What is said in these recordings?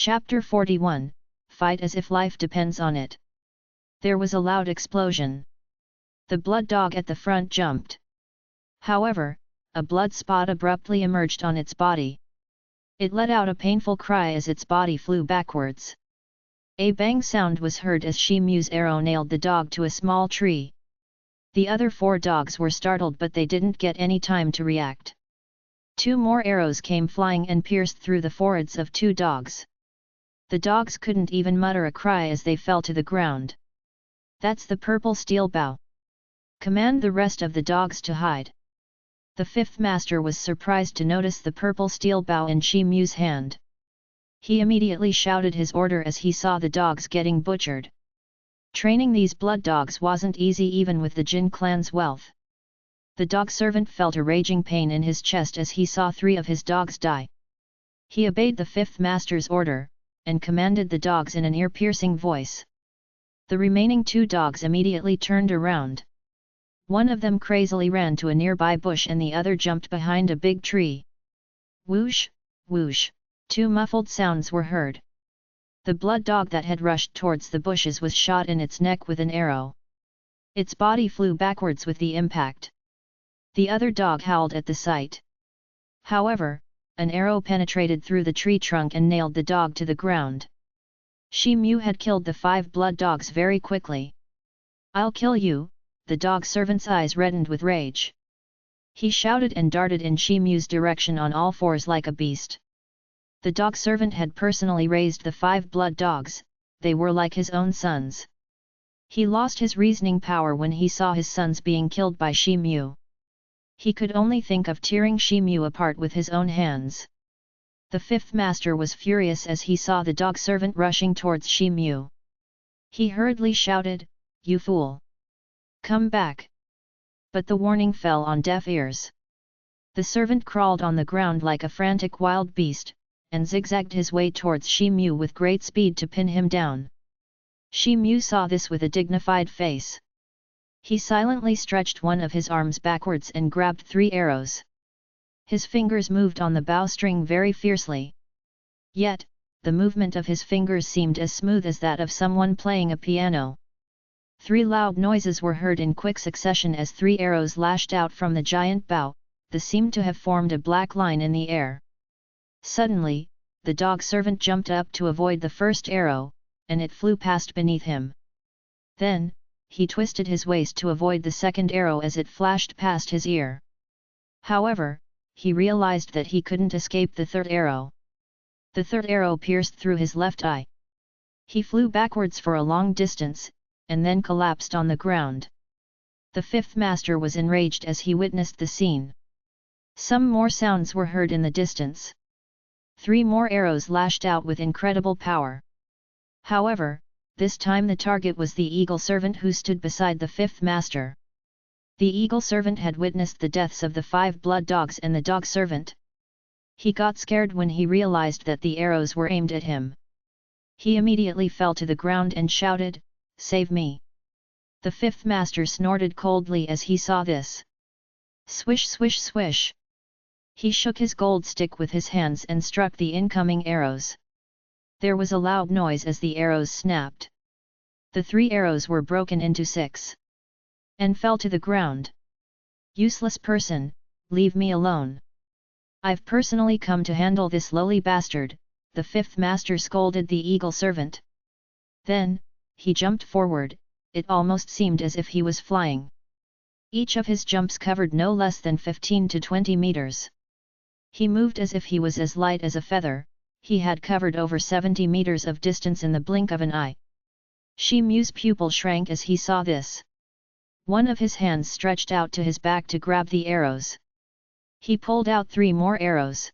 Chapter 41, Fight as if life depends on it. There was a loud explosion. The blood dog at the front jumped. However, a blood spot abruptly emerged on its body. It let out a painful cry as its body flew backwards. A bang sound was heard as Shimu's arrow nailed the dog to a small tree. The other 4 dogs were startled, but they didn't get any time to react. 2 more arrows came flying and pierced through the foreheads of 2 dogs. The dogs couldn't even mutter a cry as they fell to the ground. "That's the purple steel bow. Command the rest of the dogs to hide." The 5th master was surprised to notice the purple steel bow in Shimu's hand. He immediately shouted his order as he saw the dogs getting butchered. Training these blood dogs wasn't easy even with the Jin clan's wealth. The dog servant felt a raging pain in his chest as he saw 3 of his dogs die. He obeyed the 5th master's order, and commanded the dogs in an ear-piercing voice. The remaining 2 dogs immediately turned around. One of them crazily ran to a nearby bush and the other jumped behind a big tree. Whoosh, whoosh, 2 muffled sounds were heard. The blood dog that had rushed towards the bushes was shot in its neck with an arrow. Its body flew backwards with the impact. The other dog howled at the sight. However, an arrow penetrated through the tree trunk and nailed the dog to the ground. Shimu had killed the 5 blood dogs very quickly. "I'll kill you!" The dog servant's eyes reddened with rage. He shouted and darted in Shimu's direction on all 4s like a beast. The dog servant had personally raised the 5 blood dogs, they were like his own sons. He lost his reasoning power when he saw his sons being killed by Shimu. He could only think of tearing Shimu apart with his own hands. The 5th master was furious as he saw the dog servant rushing towards Shimu. He hurriedly shouted, "You fool! Come back!" But the warning fell on deaf ears. The servant crawled on the ground like a frantic wild beast, and zigzagged his way towards Shimu with great speed to pin him down. Shimu saw this with a dignified face. He silently stretched one of his arms backwards and grabbed 3 arrows. His fingers moved on the bowstring very fiercely. Yet, the movement of his fingers seemed as smooth as that of someone playing a piano. 3 loud noises were heard in quick succession as 3 arrows lashed out from the giant bow, that seemed to have formed a black line in the air. Suddenly, the dog servant jumped up to avoid the first arrow, and it flew past beneath him. Then, he twisted his waist to avoid the second arrow as it flashed past his ear. However, he realized that he couldn't escape the 3rd arrow. The 3rd arrow pierced through his left eye. He flew backwards for a long distance, and then collapsed on the ground. The 5th master was enraged as he witnessed the scene. Some more sounds were heard in the distance. 3 more arrows lashed out with incredible power. However, this time the target was the eagle servant who stood beside the 5th master. The eagle servant had witnessed the deaths of the 5 blood dogs and the dog servant. He got scared when he realized that the arrows were aimed at him. He immediately fell to the ground and shouted, "Save me!" The 5th master snorted coldly as he saw this. Swish swish swish! He shook his gold stick with his hands and struck the incoming arrows. There was a loud noise as the arrows snapped. The 3 arrows were broken into 6. And fell to the ground. "Useless person, leave me alone. I've personally come to handle this lowly bastard," the 5th master scolded the eagle servant. Then, he jumped forward, it almost seemed as if he was flying. Each of his jumps covered no less than 15 to 20 meters. He moved as if he was as light as a feather. He had covered over 70 meters of distance in the blink of an eye. Shimu's pupil shrank as he saw this. One of his hands stretched out to his back to grab the arrows. He pulled out 3 more arrows.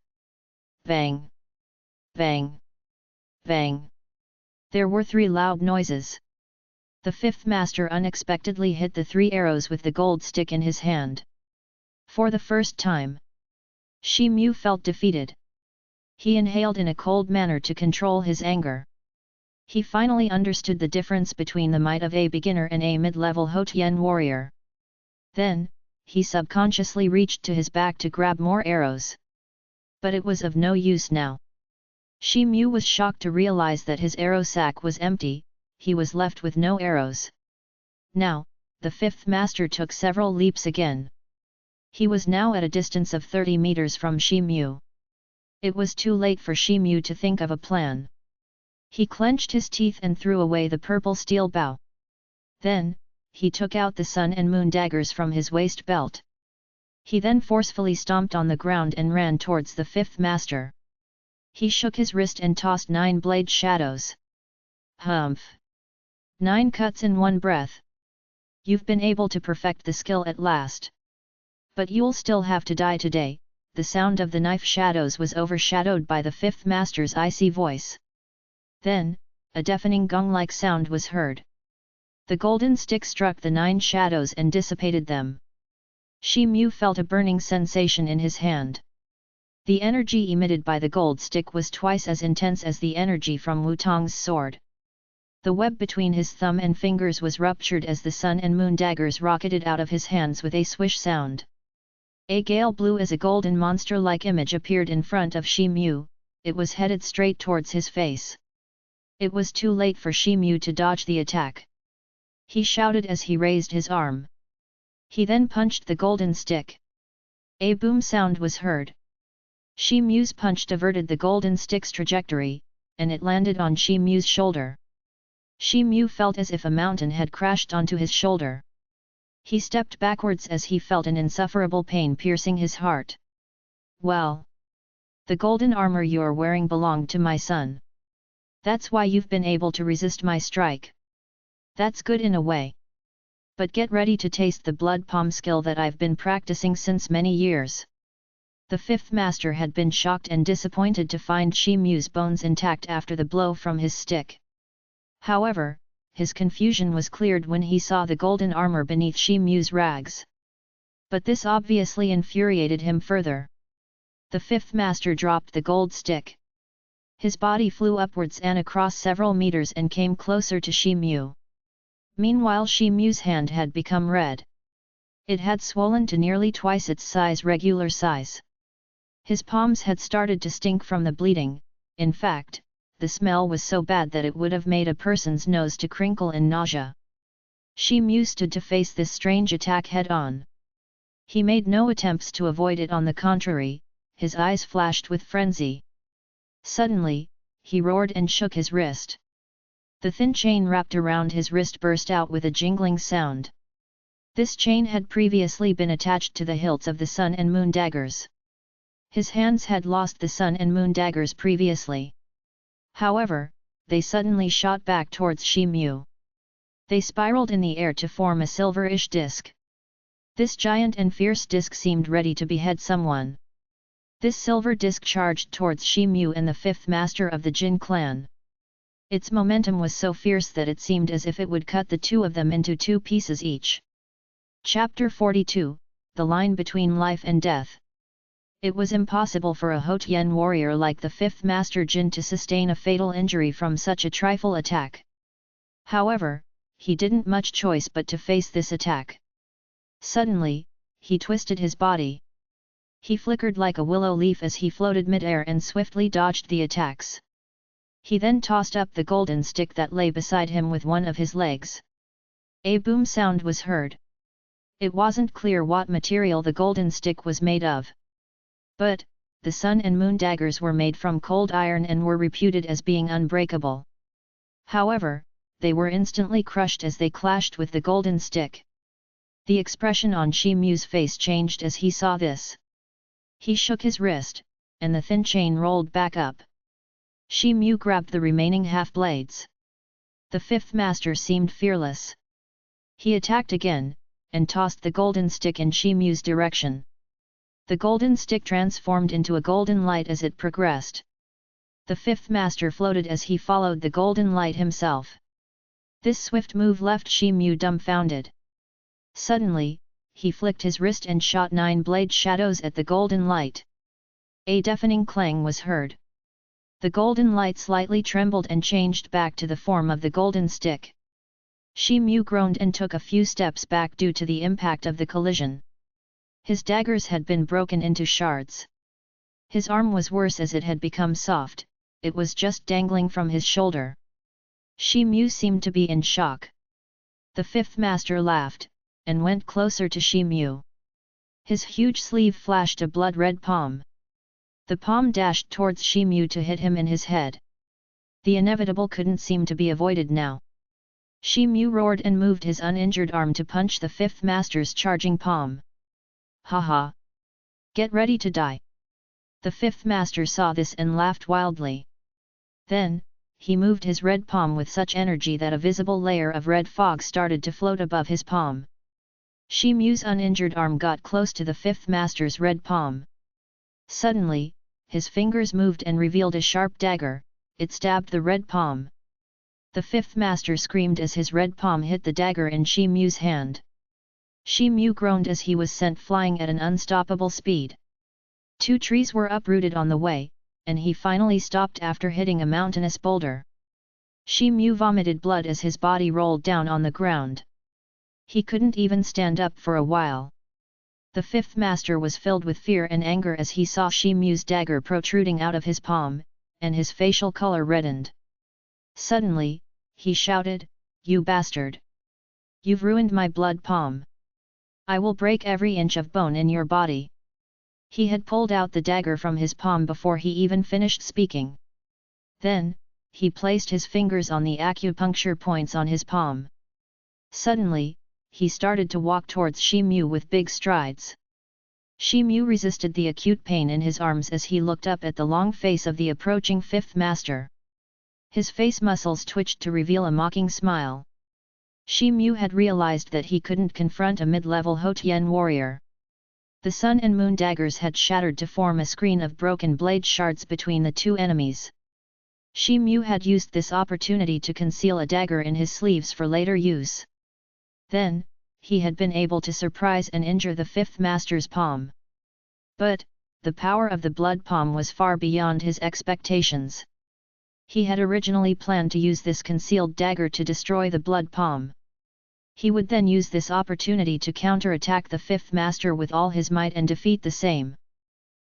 Bang! Bang! Bang! There were 3 loud noises. The 5th master unexpectedly hit the 3 arrows with the gold stick in his hand. For the first time, Shimu felt defeated. He inhaled in a cold manner to control his anger. He finally understood the difference between the might of a beginner and a mid-level Hotian warrior. Then, he subconsciously reached to his back to grab more arrows. But it was of no use now. Shi Mu was shocked to realize that his arrow sack was empty, he was left with no arrows. Now, the fifth master took several leaps again. He was now at a distance of 30 meters from Shi Mu. It was too late for Shi Mu to think of a plan. He clenched his teeth and threw away the purple steel bow. Then, he took out the sun and moon daggers from his waist belt. He then forcefully stomped on the ground and ran towards the fifth master. He shook his wrist and tossed 9 blade shadows. Humph! 9 cuts in one breath. You've been able to perfect the skill at last. But you'll still have to die today. The sound of the knife shadows was overshadowed by the fifth master's icy voice. Then, a deafening gong-like sound was heard. The golden stick struck the 9 shadows and dissipated them. Shi Mu felt a burning sensation in his hand. The energy emitted by the gold stick was twice as intense as the energy from Wu Tong's sword. The web between his thumb and fingers was ruptured as the sun and moon daggers rocketed out of his hands with a swish sound. A gale blew as a golden monster-like image appeared in front of Shi Mu. It was headed straight towards his face. It was too late for Shi Mu to dodge the attack. He shouted as he raised his arm. He then punched the golden stick. A boom sound was heard. Shi Mu's punch diverted the golden stick's trajectory, and it landed on Shi Mu's shoulder. Shi Mu felt as if a mountain had crashed onto his shoulder. He stepped backwards as he felt an insufferable pain piercing his heart. Well, the golden armor you're wearing belonged to my son. That's why you've been able to resist my strike. That's good in a way. But get ready to taste the blood palm skill that I've been practicing since many years. The fifth master had been shocked and disappointed to find Shi Mu's bones intact after the blow from his stick. However, his confusion was cleared when he saw the golden armor beneath Shi Mu's rags. But this obviously infuriated him further. The fifth master dropped the gold stick. His body flew upwards and across several meters and came closer to Shi Mu. Meanwhile Shi Mu's hand had become red. It had swollen to nearly twice its regular size. His palms had started to stink from the bleeding. In fact, the smell was so bad that it would have made a person's nose to crinkle in nausea. Shi Mu stood to face this strange attack head-on. He made no attempts to avoid it. On the contrary, his eyes flashed with frenzy. Suddenly, he roared and shook his wrist. The thin chain wrapped around his wrist burst out with a jingling sound. This chain had previously been attached to the hilts of the sun and moon daggers. His hands had lost the sun and moon daggers previously. However, they suddenly shot back towards Shi Mu. They spiraled in the air to form a silverish disc. This giant and fierce disc seemed ready to behead someone. This silver disc charged towards Shi Mu and the fifth master of the Jin clan. Its momentum was so fierce that it seemed as if it would cut the two of them into 2 pieces each. Chapter 42, The Line Between Life and Death. It was impossible for a Hotian warrior like the fifth master Jin to sustain a fatal injury from such a trifle attack. However, he didn't much choice but to face this attack. Suddenly, he twisted his body. He flickered like a willow leaf as he floated mid-air and swiftly dodged the attacks. He then tossed up the golden stick that lay beside him with one of his legs. A boom sound was heard. It wasn't clear what material the golden stick was made of. But, the sun and moon daggers were made from cold iron and were reputed as being unbreakable. However, they were instantly crushed as they clashed with the golden stick. The expression on Shi Mu's face changed as he saw this. He shook his wrist, and the thin chain rolled back up. Shi Mu grabbed the remaining half-blades. The fifth master seemed fearless. He attacked again, and tossed the golden stick in Shi Mu's direction. The golden stick transformed into a golden light as it progressed. The fifth master floated as he followed the golden light himself. This swift move left Shi Mu dumbfounded. Suddenly, he flicked his wrist and shot 9 blade shadows at the golden light. A deafening clang was heard. The golden light slightly trembled and changed back to the form of the golden stick. Shi Mu groaned and took a few steps back due to the impact of the collision. His daggers had been broken into shards. His arm was worse as it had become soft, it was just dangling from his shoulder. Shi Mu seemed to be in shock. The fifth master laughed, and went closer to Shi Mu. His huge sleeve flashed a blood-red palm. The palm dashed towards Shi Mu to hit him in his head. The inevitable couldn't seem to be avoided now. Shi Mu roared and moved his uninjured arm to punch the fifth master's charging palm. Ha ha! Get ready to die! The fifth master saw this and laughed wildly. Then, he moved his red palm with such energy that a visible layer of red fog started to float above his palm. Shi Mu's uninjured arm got close to the fifth master's red palm. Suddenly, his fingers moved and revealed a sharp dagger. It stabbed the red palm. The fifth master screamed as his red palm hit the dagger in Shi Mu's hand. Shi Mu groaned as he was sent flying at an unstoppable speed. 2 trees were uprooted on the way, and he finally stopped after hitting a mountainous boulder. Shi Mu vomited blood as his body rolled down on the ground. He couldn't even stand up for a while. The fifth master was filled with fear and anger as he saw Shi Mu's dagger protruding out of his palm, and his facial color reddened. Suddenly, he shouted, "You bastard! You've ruined my blood palm! I will break every inch of bone in your body!" He had pulled out the dagger from his palm before he even finished speaking. Then, he placed his fingers on the acupuncture points on his palm. Suddenly, he started to walk towards Shi Mu with big strides. Shi Mu resisted the acute pain in his arms as he looked up at the long face of the approaching fifth master. His face muscles twitched to reveal a mocking smile. Shi Mu had realized that he couldn't confront a mid-level Hotian warrior. The sun and moon daggers had shattered to form a screen of broken blade shards between the two enemies. Shi Mu had used this opportunity to conceal a dagger in his sleeves for later use. Then, he had been able to surprise and injure the fifth master's palm. But, the power of the blood palm was far beyond his expectations. He had originally planned to use this concealed dagger to destroy the blood palm. He would then use this opportunity to counter-attack the fifth master with all his might and defeat the same.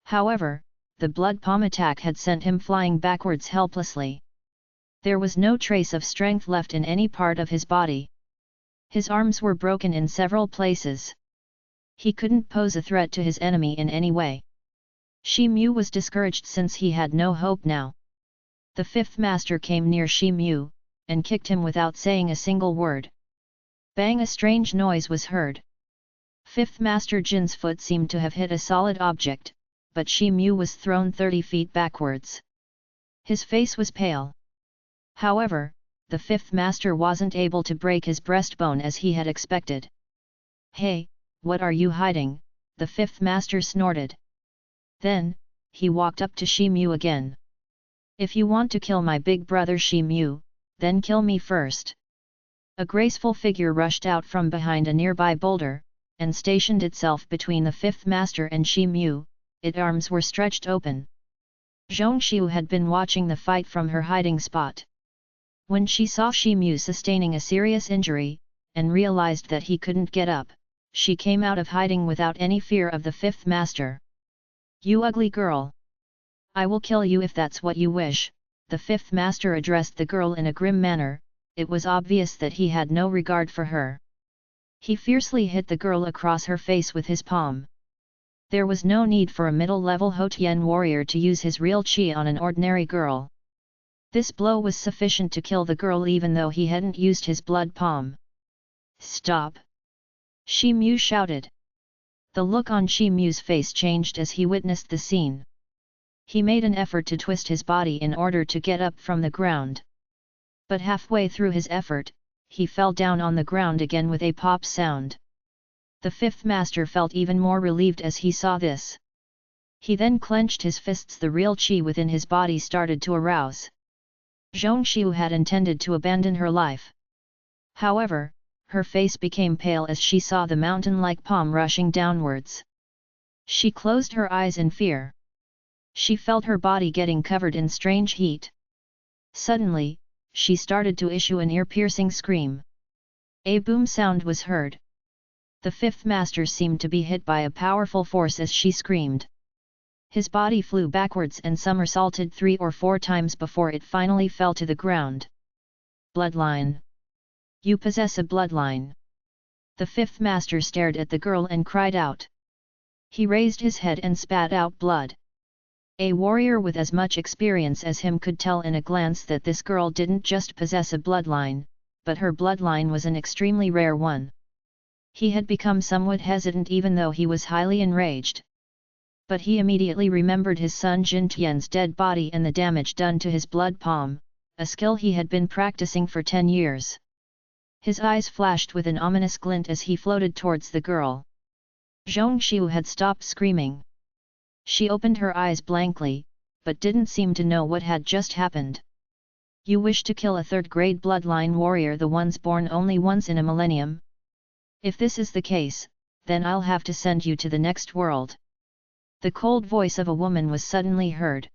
However, the blood palm attack had sent him flying backwards helplessly. There was no trace of strength left in any part of his body. His arms were broken in several places. He couldn't pose a threat to his enemy in any way. Shi Mu was discouraged since he had no hope now. The fifth master came near Shi Mu, and kicked him without saying a single word. Bang! A strange noise was heard. Fifth Master Jin's foot seemed to have hit a solid object, but Shi Mu was thrown 30 feet backwards. His face was pale. However, the fifth master wasn't able to break his breastbone as he had expected. "Hey, what are you hiding?" the fifth master snorted. Then, he walked up to Shi Mu again. "If you want to kill my big brother Shi Mu, then kill me first." A graceful figure rushed out from behind a nearby boulder, and stationed itself between the fifth master and Shi Mu. Its arms were stretched open. Zhongxiu had been watching the fight from her hiding spot. When she saw Shi Mu sustaining a serious injury, and realized that he couldn't get up, she came out of hiding without any fear of the fifth master. "You ugly girl! I will kill you if that's what you wish," the fifth master addressed the girl in a grim manner. It was obvious that he had no regard for her. He fiercely hit the girl across her face with his palm. There was no need for a middle-level Hotian warrior to use his real chi on an ordinary girl. This blow was sufficient to kill the girl even though he hadn't used his blood palm. "Stop!" Shi Mu shouted. The look on Shi Mu's face changed as he witnessed the scene. He made an effort to twist his body in order to get up from the ground. But halfway through his effort, he fell down on the ground again with a pop sound. The fifth master felt even more relieved as he saw this. He then clenched his fists. The real chi within his body started to arouse. Zhongxiu had intended to abandon her life. However, her face became pale as she saw the mountain-like palm rushing downwards. She closed her eyes in fear. She felt her body getting covered in strange heat. Suddenly, she started to issue an ear-piercing scream. A boom sound was heard. The fifth master seemed to be hit by a powerful force as she screamed. His body flew backwards and somersaulted 3 or 4 times before it finally fell to the ground. Bloodline. You possess a bloodline. The fifth master stared at the girl and cried out. He raised his head and spat out blood. A warrior with as much experience as him could tell in a glance that this girl didn't just possess a bloodline, but her bloodline was an extremely rare one. He had become somewhat hesitant even though he was highly enraged. But he immediately remembered his son Jin Tian's dead body and the damage done to his blood palm, a skill he had been practicing for 10 years. His eyes flashed with an ominous glint as he floated towards the girl. Zhongxiu had stopped screaming. She opened her eyes blankly, but didn't seem to know what had just happened. You wish to kill a third-grade bloodline warrior, the ones born only once in a millennium? If this is the case, then I'll have to send you to the next world. The cold voice of a woman was suddenly heard.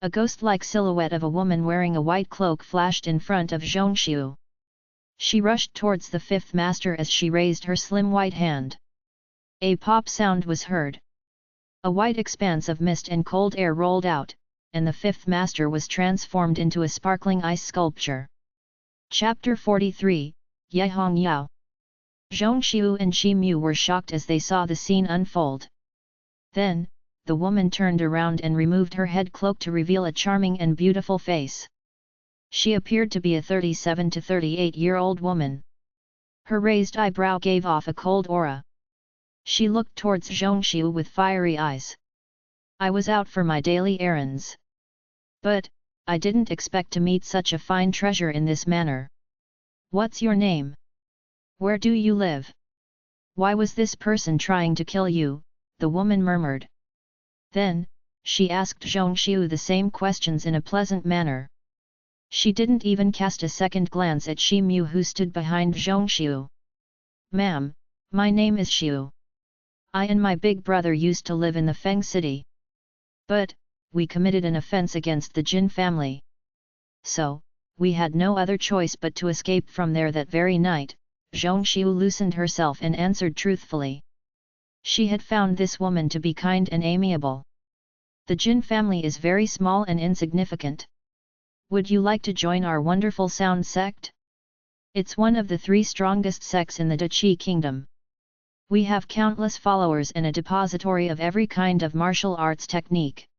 A ghost-like silhouette of a woman wearing a white cloak flashed in front of Zhongxiu. She rushed towards the fifth master as she raised her slim white hand. A pop sound was heard. A white expanse of mist and cold air rolled out, and the fifth master was transformed into a sparkling ice sculpture. Chapter 43, Yehong Yao. Zhongxiu and Shi Mu were shocked as they saw the scene unfold. Then, the woman turned around and removed her head cloak to reveal a charming and beautiful face. She appeared to be a 37 to 38-year-old woman. Her raised eyebrow gave off a cold aura. She looked towards Zhongxiu with fiery eyes. I was out for my daily errands. But, I didn't expect to meet such a fine treasure in this manner. What's your name? Where do you live? Why was this person trying to kill you? The woman murmured. Then, she asked Zhongxiu the same questions in a pleasant manner. She didn't even cast a second glance at Shi Mu, who stood behind Zhongxiu. Ma'am, my name is Xiu. I and my big brother used to live in the Feng city. But, we committed an offense against the Jin family. So, we had no other choice but to escape from there that very night. Zhongxiu loosened herself and answered truthfully. She had found this woman to be kind and amiable. The Jin family is very small and insignificant. Would you like to join our wonderful sound sect? It's one of the 3 strongest sects in the Dachi kingdom. We have countless followers and a depository of every kind of martial arts technique.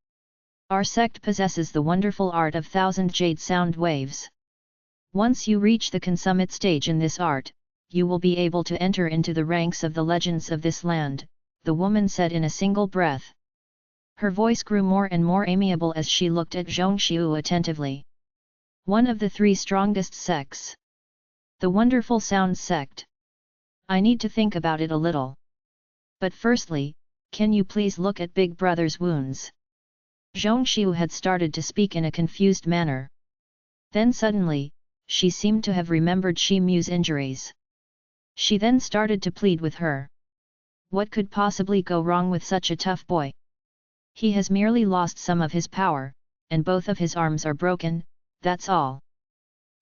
Our sect possesses the wonderful art of 1,000 jade sound waves. Once you reach the consummate stage in this art, you will be able to enter into the ranks of the legends of this land, the woman said in a single breath. Her voice grew more and more amiable as she looked at Zhongxiu attentively. One of the 3 strongest sects. The wonderful sound sect. I need to think about it a little. But firstly, can you please look at Big Brother's wounds? Zhongxiu had started to speak in a confused manner. Then suddenly, she seemed to have remembered Shi Mu's injuries. She then started to plead with her. What could possibly go wrong with such a tough boy? He has merely lost some of his power, and both of his arms are broken, that's all.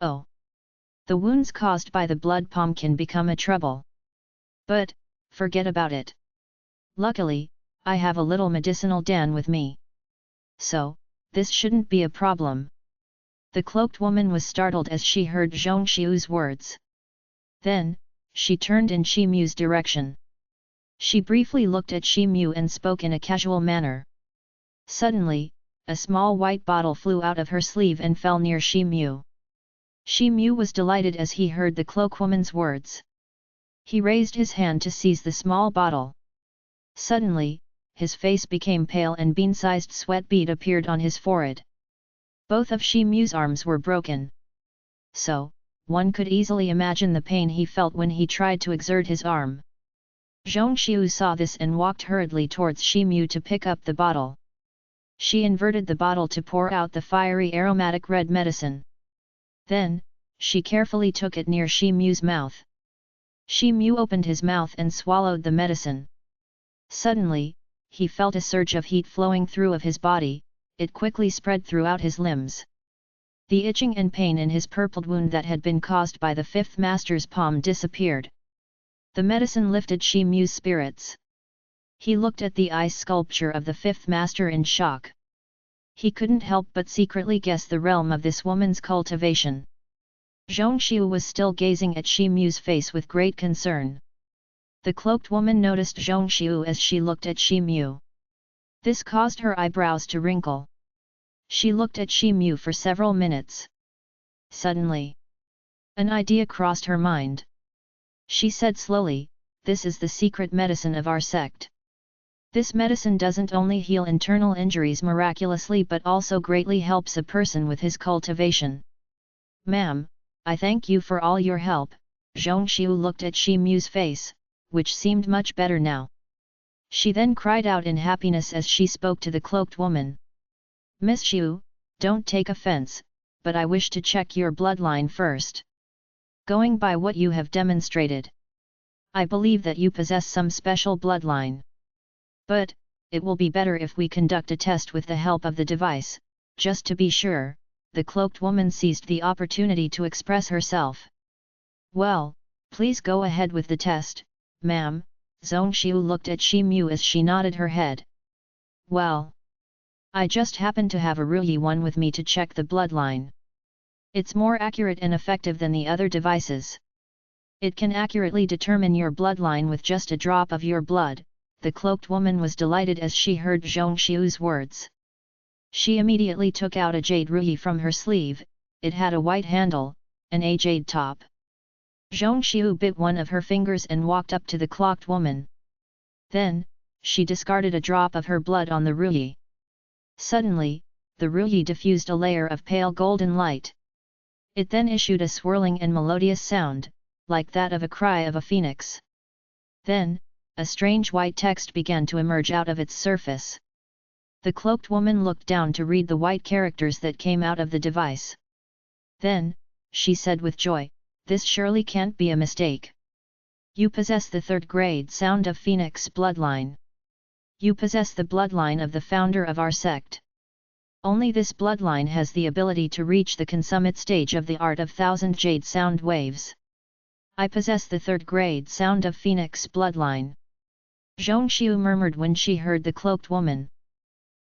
Oh! The wounds caused by the blood palm can become a trouble. But, forget about it. Luckily, I have a little medicinal dan with me. So, this shouldn't be a problem. The cloaked woman was startled as she heard Zhongxiu's words. Then, she turned in Shi Mu's direction. She briefly looked at Shi Mu and spoke in a casual manner. Suddenly, a small white bottle flew out of her sleeve and fell near Shi Mu. Shi Mu was delighted as he heard the cloakwoman's words. He raised his hand to seize the small bottle. Suddenly, his face became pale and bean-sized sweat bead appeared on his forehead. Both of Shi Mu's arms were broken. So, one could easily imagine the pain he felt when he tried to exert his arm. Zhongxiu saw this and walked hurriedly towards Shi Mu to pick up the bottle. She inverted the bottle to pour out the fiery aromatic red medicine. Then, she carefully took it near Shi Mu's mouth. Shi Mu opened his mouth and swallowed the medicine. Suddenly, he felt a surge of heat flowing through of his body, it quickly spread throughout his limbs. The itching and pain in his purpled wound that had been caused by the fifth master's palm disappeared. The medicine lifted Shi Mu's spirits. He looked at the ice sculpture of the fifth master in shock. He couldn't help but secretly guess the realm of this woman's cultivation. Zhongxiu was still gazing at Shi Mu's face with great concern. The cloaked woman noticed Zhongxiu as she looked at Shi Mu. This caused her eyebrows to wrinkle. She looked at Shi Mu for several minutes. Suddenly, an idea crossed her mind. She said slowly, "This is the secret medicine of our sect. This medicine doesn't only heal internal injuries miraculously but also greatly helps a person with his cultivation." "Ma'am, I thank you for all your help." Zhongxiu looked at Shi Mu's face, which seemed much better now. She then cried out in happiness as she spoke to the cloaked woman. "Miss Xiu, don't take offense, but I wish to check your bloodline first. Going by what you have demonstrated, I believe that you possess some special bloodline. But, it will be better if we conduct a test with the help of the device, just to be sure." The cloaked woman seized the opportunity to express herself. "Well, please go ahead with the test, ma'am." Zhongxiu looked at Shi Mu as she nodded her head. "Well, I just happen to have a Ruyi one with me to check the bloodline. It's more accurate and effective than the other devices. It can accurately determine your bloodline with just a drop of your blood." The cloaked woman was delighted as she heard Zhongxiu's words. She immediately took out a jade ruyi from her sleeve. It had a white handle, and a jade top. Zhongxiu bit one of her fingers and walked up to the cloaked woman. Then, she discarded a drop of her blood on the ruyi. Suddenly, the ruyi diffused a layer of pale golden light. It then issued a swirling and melodious sound, like that of a cry of a phoenix. Then, a strange white text began to emerge out of its surface. The cloaked woman looked down to read the white characters that came out of the device. Then, she said with joy, "This surely can't be a mistake. You possess the third-grade sound of Phoenix bloodline. You possess the bloodline of the founder of our sect. Only this bloodline has the ability to reach the consummate stage of the art of thousand jade sound waves. I possess the third-grade sound of Phoenix bloodline." Zhongxiu murmured when she heard the cloaked woman.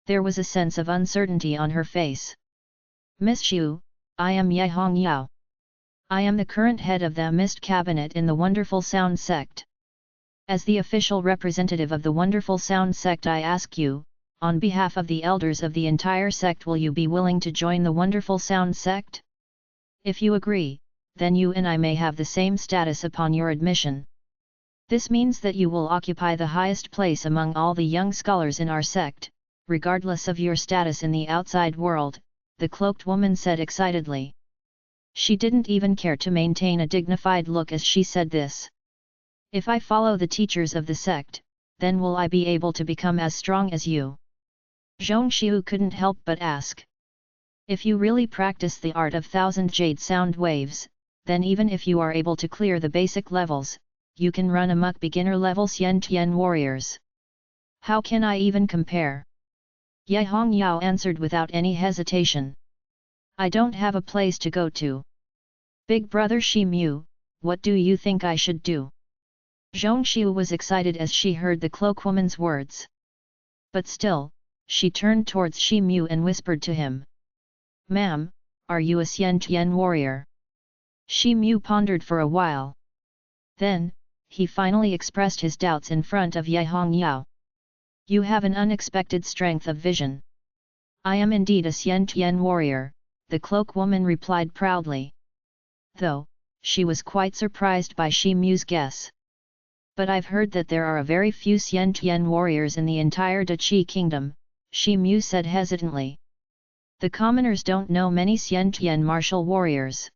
There was a sense of uncertainty on her face. "Miss Xiu, I am Ye Hongyao. I am the current head of the Mist Cabinet in the Wonderful Sound Sect. As the official representative of the Wonderful Sound Sect, I ask you, on behalf of the elders of the entire sect, will you be willing to join the Wonderful Sound Sect? If you agree, then you and I may have the same status upon your admission. This means that you will occupy the highest place among all the young scholars in our sect, regardless of your status in the outside world," the cloaked woman said excitedly. She didn't even care to maintain a dignified look as she said this. "If I follow the teachers of the sect, then will I be able to become as strong as you?" Zhongxiu couldn't help but ask. "If you really practice the art of thousand jade sound waves, then even if you are able to clear the basic levels, you can run amok beginner level Xian Tian warriors. How can I even compare?" Ye Hongyao answered without any hesitation. "I don't have a place to go to. Big brother Shi Mu, what do you think I should do?" Zhongxiu was excited as she heard the cloakwoman's words. But still, she turned towards Shi Mu and whispered to him. "Ma'am, are you a Xian Tian warrior?" Shi Mu pondered for a while. Then, he finally expressed his doubts in front of Ye Hongyao. "You have an unexpected strength of vision." "I am indeed a Xian Tian warrior," the cloakwoman replied proudly. Though, she was quite surprised by Shi Mu's guess. "But I've heard that there are a very few Xian Tian warriors in the entire Dachi kingdom," Shi Mu said hesitantly. "The commoners don't know many Xian Tian martial warriors.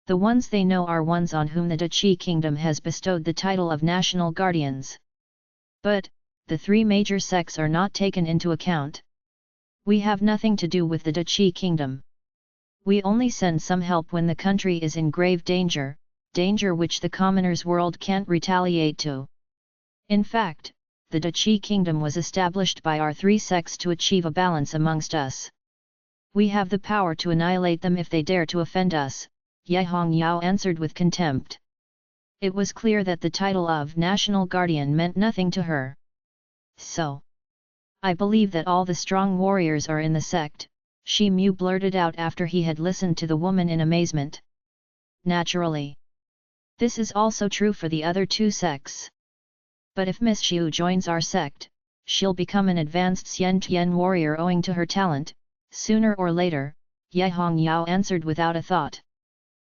The ones they know are ones on whom the Dachi kingdom has bestowed the title of national guardians. But, the three major sects are not taken into account. We have nothing to do with the Dachi kingdom. We only send some help when the country is in grave danger, danger which the commoners' world can't retaliate to. In fact, the Dachi kingdom was established by our three sects to achieve a balance amongst us. We have the power to annihilate them if they dare to offend us," Ye Hongyao answered with contempt. It was clear that the title of National Guardian meant nothing to her. So, I believe that all the strong warriors are in the sect, Shi Mu blurted out after he had listened to the woman in amazement. Naturally. This is also true for the other two sects. But if Miss Xiu joins our sect, she'll become an advanced Xian Tian warrior owing to her talent, sooner or later, Ye Hongyao answered without a thought.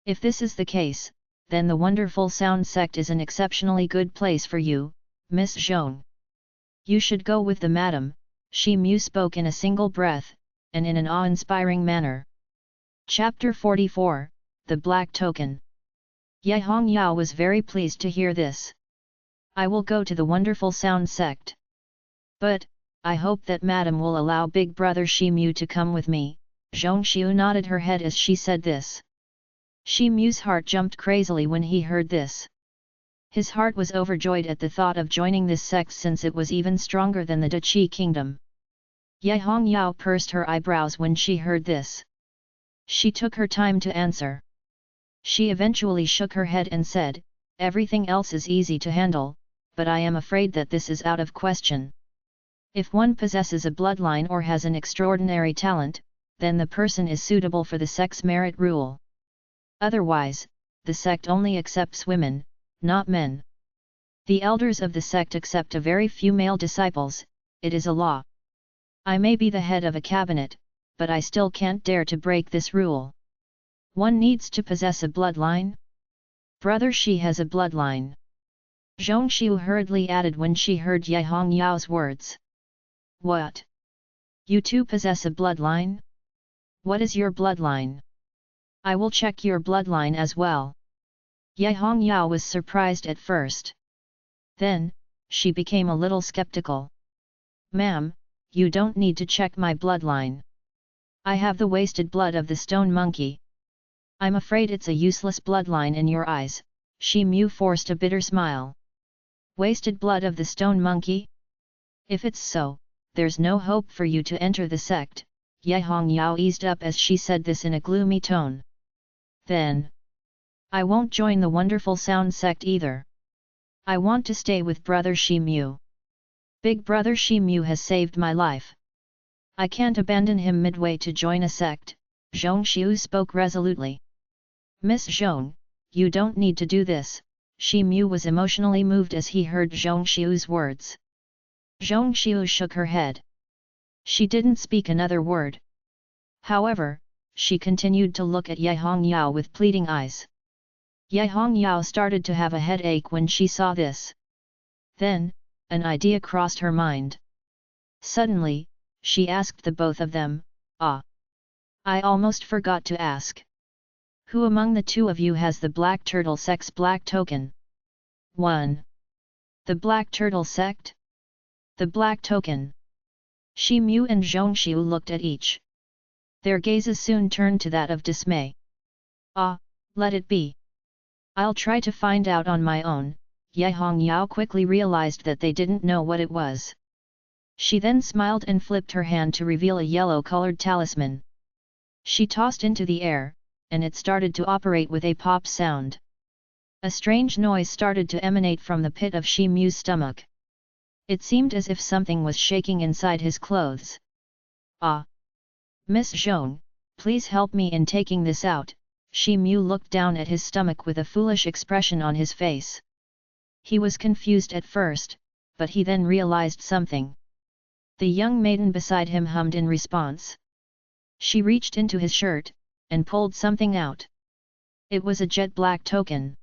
If this is the case, then the Wonderful Sound sect is an exceptionally good place for you, Miss Zhong. You should go with the madam, Shi Mu spoke in a single breath, and in an awe-inspiring manner. Chapter 44, The Black Token. Ye Hongyao was very pleased to hear this. I will go to the Wonderful Sound sect. But, I hope that madam will allow big brother Shi Mu to come with me. Zhong Xiu nodded her head as she said this. Shi Mu's heart jumped crazily when he heard this. His heart was overjoyed at the thought of joining this sect since it was even stronger than the Dachi kingdom. Ye Hongyao pursed her eyebrows when she heard this. She took her time to answer. She eventually shook her head and said, everything else is easy to handle, but I am afraid that this is out of question. If one possesses a bloodline or has an extraordinary talent, then the person is suitable for the sect's merit rule. Otherwise, the sect only accepts women, not men. The elders of the sect accept a very few male disciples, it is a law. I may be the head of a cabinet, but I still can't dare to break this rule. One needs to possess a bloodline. Brother Shi has a bloodline. Zhong Xiu hurriedly added when she heard Ye Hongyao's words. What? You too possess a bloodline? What is your bloodline? I will check your bloodline as well. Ye Hongyao was surprised at first. Then, she became a little skeptical. Ma'am, you don't need to check my bloodline. I have the wasted blood of the stone monkey. I'm afraid it's a useless bloodline in your eyes, Shi Mu forced a bitter smile. Wasted blood of the stone monkey? If it's so, there's no hope for you to enter the sect, Ye Hongyao eased up as she said this in a gloomy tone. Then, I won't join the Wonderful Sound sect either. I want to stay with brother Shi Mu. Big brother Shi Mu has saved my life. I can't abandon him midway to join a sect, Zhong Xiu spoke resolutely. Miss Zhong, you don't need to do this, Shi Mu was emotionally moved as he heard Zhong Xiu's words. Zhong Xiu shook her head. She didn't speak another word. However, she continued to look at Ye Hongyao with pleading eyes. Ye Hongyao started to have a headache when she saw this. Then, an idea crossed her mind. Suddenly, she asked the both of them, I almost forgot to ask. Who among the two of you has the Black Turtle Sect's black token? 1. The Black Turtle Sect? The black token. Shi Mu and Zhong Xiu looked at each. Their gazes soon turned to that of dismay. Let it be. I'll try to find out on my own. Ye Hongyao quickly realized that they didn't know what it was. She then smiled and flipped her hand to reveal a yellow-colored talisman. She tossed into the air, and it started to operate with a pop sound. A strange noise started to emanate from the pit of Shi Mu's stomach. It seemed as if something was shaking inside his clothes. Miss Zhong, please help me in taking this out. Shi Mu looked down at his stomach with a foolish expression on his face. He was confused at first, but he then realized something. The young maiden beside him hummed in response. She reached into his shirt, and pulled something out. It was a jet black token.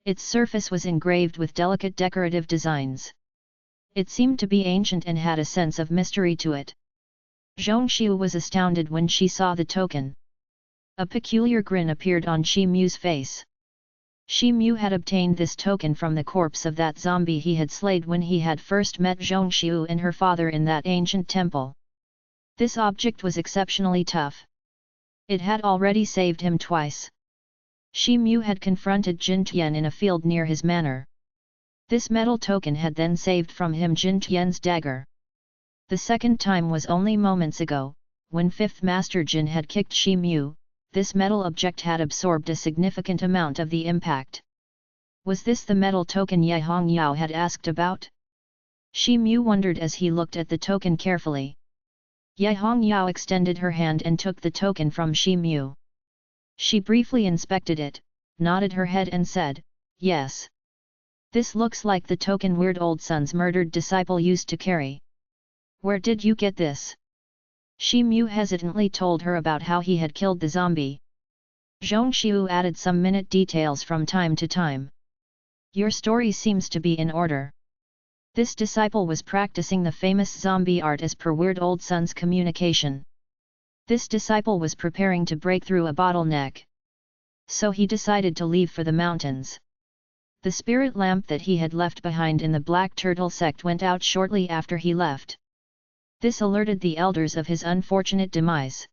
Its surface was engraved with delicate decorative designs. It seemed to be ancient and had a sense of mystery to it. Zhong Xiu was astounded when she saw the token. A peculiar grin appeared on Shi Mu's face. Shi Mu had obtained this token from the corpse of that zombie he had slayed when he had first met Zhong Xiu and her father in that ancient temple. This object was exceptionally tough. It had already saved him twice. Shi Mu had confronted Jin Tian in a field near his manor. This metal token had then saved from him Jin Tian's dagger. The second time was only moments ago, when 5th Master Jin had kicked Shi Mu. This metal object had absorbed a significant amount of the impact. Was this the metal token Ye Hongyao had asked about? Shi Mu wondered as he looked at the token carefully. Ye Hongyao extended her hand and took the token from Shi Mu. She briefly inspected it, nodded her head and said, "Yes. This looks like the token Weird Old Sun's murdered disciple used to carry. Where did you get this?" Shi Mu hesitantly told her about how he had killed the zombie. Zhong Xiu added some minute details from time to time. "Your story seems to be in order. This disciple was practicing the famous zombie art as per Weird Old Sun's communication. This disciple was preparing to break through a bottleneck. So he decided to leave for the mountains. The spirit lamp that he had left behind in the Black Turtle sect went out shortly after he left. This alerted the elders of his unfortunate demise.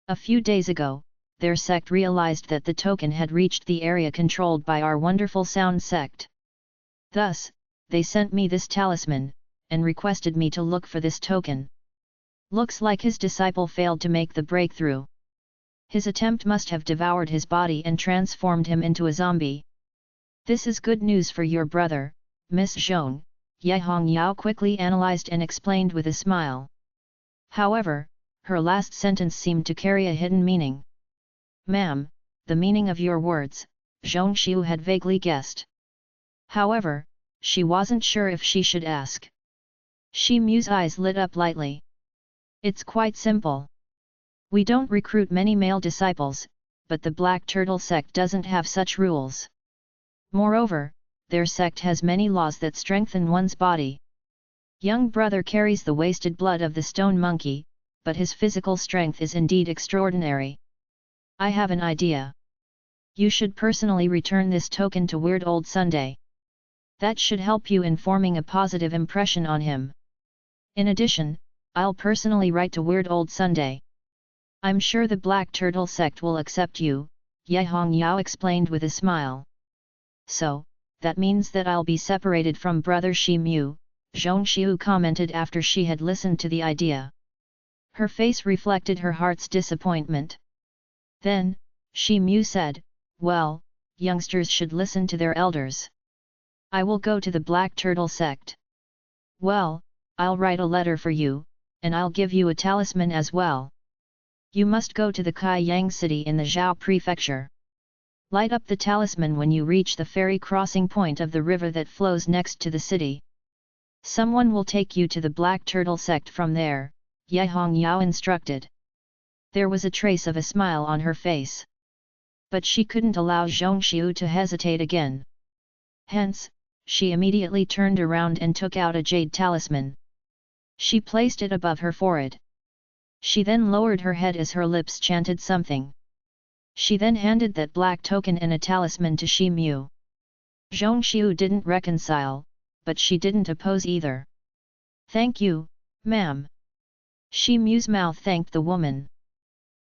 A few days ago, their sect realized that the token had reached the area controlled by our wonderful sound sect. Thus, they sent me this talisman, and requested me to look for this token. Looks like his disciple failed to make the breakthrough. His attempt must have devoured his body and transformed him into a zombie. This is good news for your brother, Miss Zhong," Ye Hongyao quickly analyzed and explained with a smile. However, her last sentence seemed to carry a hidden meaning. "Ma'am, the meaning of your words," Zhong Xiu had vaguely guessed. However, she wasn't sure if she should ask. Shi Mu's eyes lit up lightly. "It's quite simple. We don't recruit many male disciples, but the Black Turtle sect doesn't have such rules. Moreover, their sect has many laws that strengthen one's body. Young brother carries the wasted blood of the stone monkey, but his physical strength is indeed extraordinary. I have an idea. You should personally return this token to Weird Old Sunday. That should help you in forming a positive impression on him. In addition, I'll personally write to Weird Old Sunday. I'm sure the Black Turtle sect will accept you," Ye Hongyao explained with a smile. "So, that means that I'll be separated from brother Shi Mu," Zhong Xiu commented after she had listened to the idea. Her face reflected her heart's disappointment. Then, Shi Mu said, "Well, youngsters should listen to their elders. I will go to the Black Turtle sect. Well, I'll write a letter for you, and I'll give you a talisman as well. You must go to the Kaiyang city in the Zhao prefecture. Light up the talisman when you reach the ferry crossing point of the river that flows next to the city. Someone will take you to the Black Turtle sect from there," Ye Hongyao instructed. There was a trace of a smile on her face. But she couldn't allow Zhong Xiu to hesitate again. Hence, she immediately turned around and took out a jade talisman. She placed it above her forehead. She then lowered her head as her lips chanted something. She then handed that black token and a talisman to Shi Mu. Zhong Xiu didn't reconcile, but she didn't oppose either. "Thank you, ma'am." Shi Mu's mouth thanked the woman.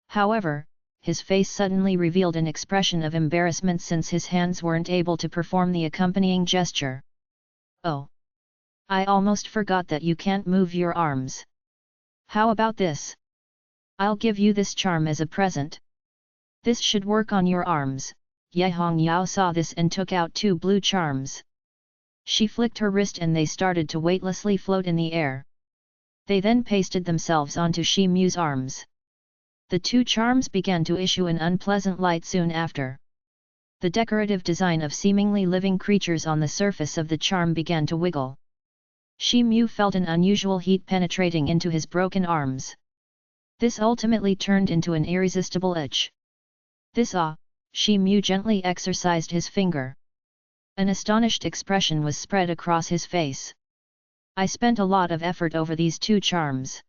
However, his face suddenly revealed an expression of embarrassment since his hands weren't able to perform the accompanying gesture. "Oh! I almost forgot that you can't move your arms. How about this? I'll give you this charm as a present. This should work on your arms." Ye Hongyao saw this and took out 2 blue charms. She flicked her wrist and they started to weightlessly float in the air. They then pasted themselves onto Shi Mu's arms. The 2 charms began to issue an unpleasant light soon after. The decorative design of seemingly living creatures on the surface of the charm began to wiggle. Shi Mu felt an unusual heat penetrating into his broken arms. This ultimately turned into an irresistible itch. Shi Mu gently exercised his finger. An astonished expression was spread across his face. "I spent a lot of effort over these 2 charms.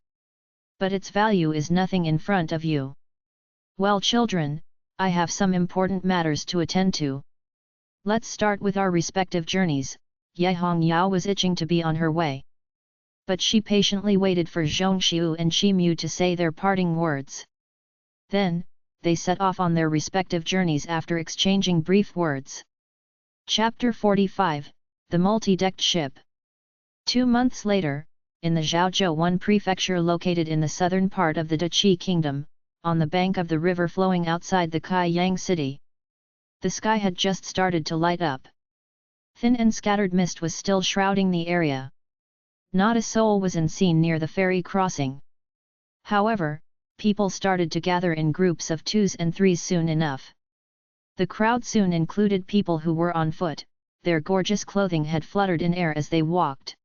But its value is nothing in front of you. Well children, I have some important matters to attend to. Let's start with our respective journeys." Ye Hongyao was itching to be on her way. But she patiently waited for Zhong Xiu and Shi Mu to say their parting words. Then, they set off on their respective journeys after exchanging brief words. Chapter 45, The Multi-Decked Ship. 2 months later, in the Zhaozhou 1 prefecture located in the southern part of the Dachi kingdom, on the bank of the river flowing outside the Kaiyang city. The sky had just started to light up. Thin and scattered mist was still shrouding the area. Not a soul was seen near the ferry crossing. However, people started to gather in groups of 2s and 3s soon enough. The crowd soon included people who were on foot, their gorgeous clothing had fluttered in air as they walked.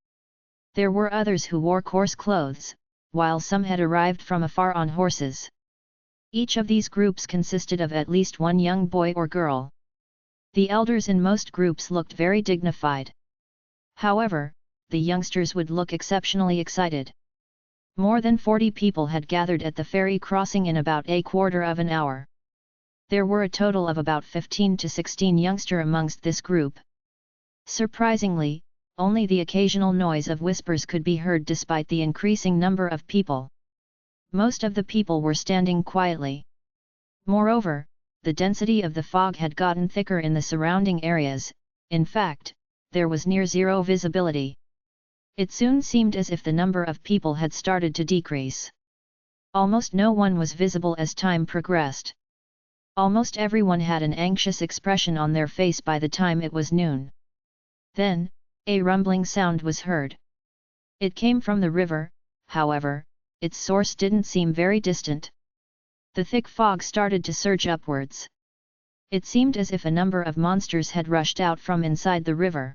There were others who wore coarse clothes, while some had arrived from afar on horses. Each of these groups consisted of at least one young boy or girl. The elders in most groups looked very dignified. However, the youngsters would look exceptionally excited. More than 40 people had gathered at the ferry crossing in about a quarter of an hour. There were a total of about 15 to 16 youngsters amongst this group. Surprisingly, only the occasional noise of whispers could be heard despite the increasing number of people. Most of the people were standing quietly. Moreover, the density of the fog had gotten thicker in the surrounding areas. In fact, there was near zero visibility. It soon seemed as if the number of people had started to decrease. Almost no one was visible as time progressed. Almost everyone had an anxious expression on their face by the time it was noon. Then, a rumbling sound was heard. It came from the river, however, its source didn't seem very distant. The thick fog started to surge upwards. It seemed as if a number of monsters had rushed out from inside the river.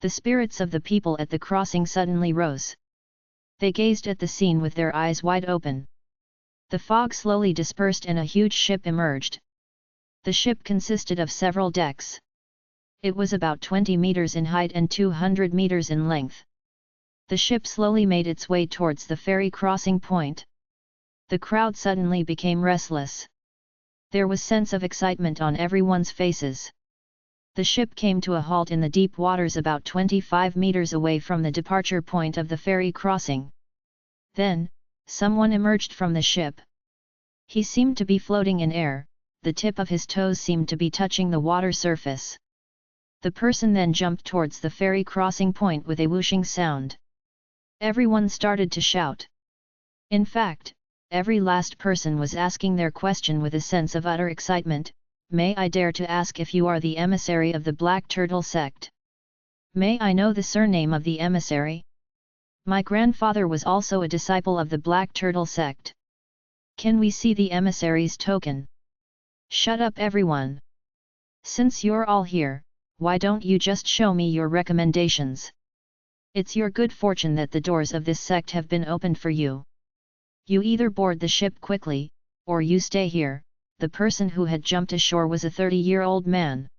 The spirits of the people at the crossing suddenly rose. They gazed at the scene with their eyes wide open. The fog slowly dispersed and a huge ship emerged. The ship consisted of several decks. It was about 20 meters in height and 200 meters in length. The ship slowly made its way towards the ferry crossing point. The crowd suddenly became restless. There was sense of excitement on everyone's faces. The ship came to a halt in the deep waters about 25 meters away from the departure point of the ferry crossing. Then, someone emerged from the ship. He seemed to be floating in air, the tip of his toes seemed to be touching the water surface. The person then jumped towards the ferry crossing point with a whooshing sound. Everyone started to shout. In fact, every last person was asking their question with a sense of utter excitement. May I dare to ask if you are the emissary of the Black Turtle sect? May I know the surname of the emissary? My grandfather was also a disciple of the Black Turtle sect. Can we see the emissary's token? Shut up everyone! Since you're all here, why don't you just show me your recommendations? It's your good fortune that the doors of this sect have been opened for you. You either board the ship quickly, or you stay here. The person who had jumped ashore was a 30-year-old man.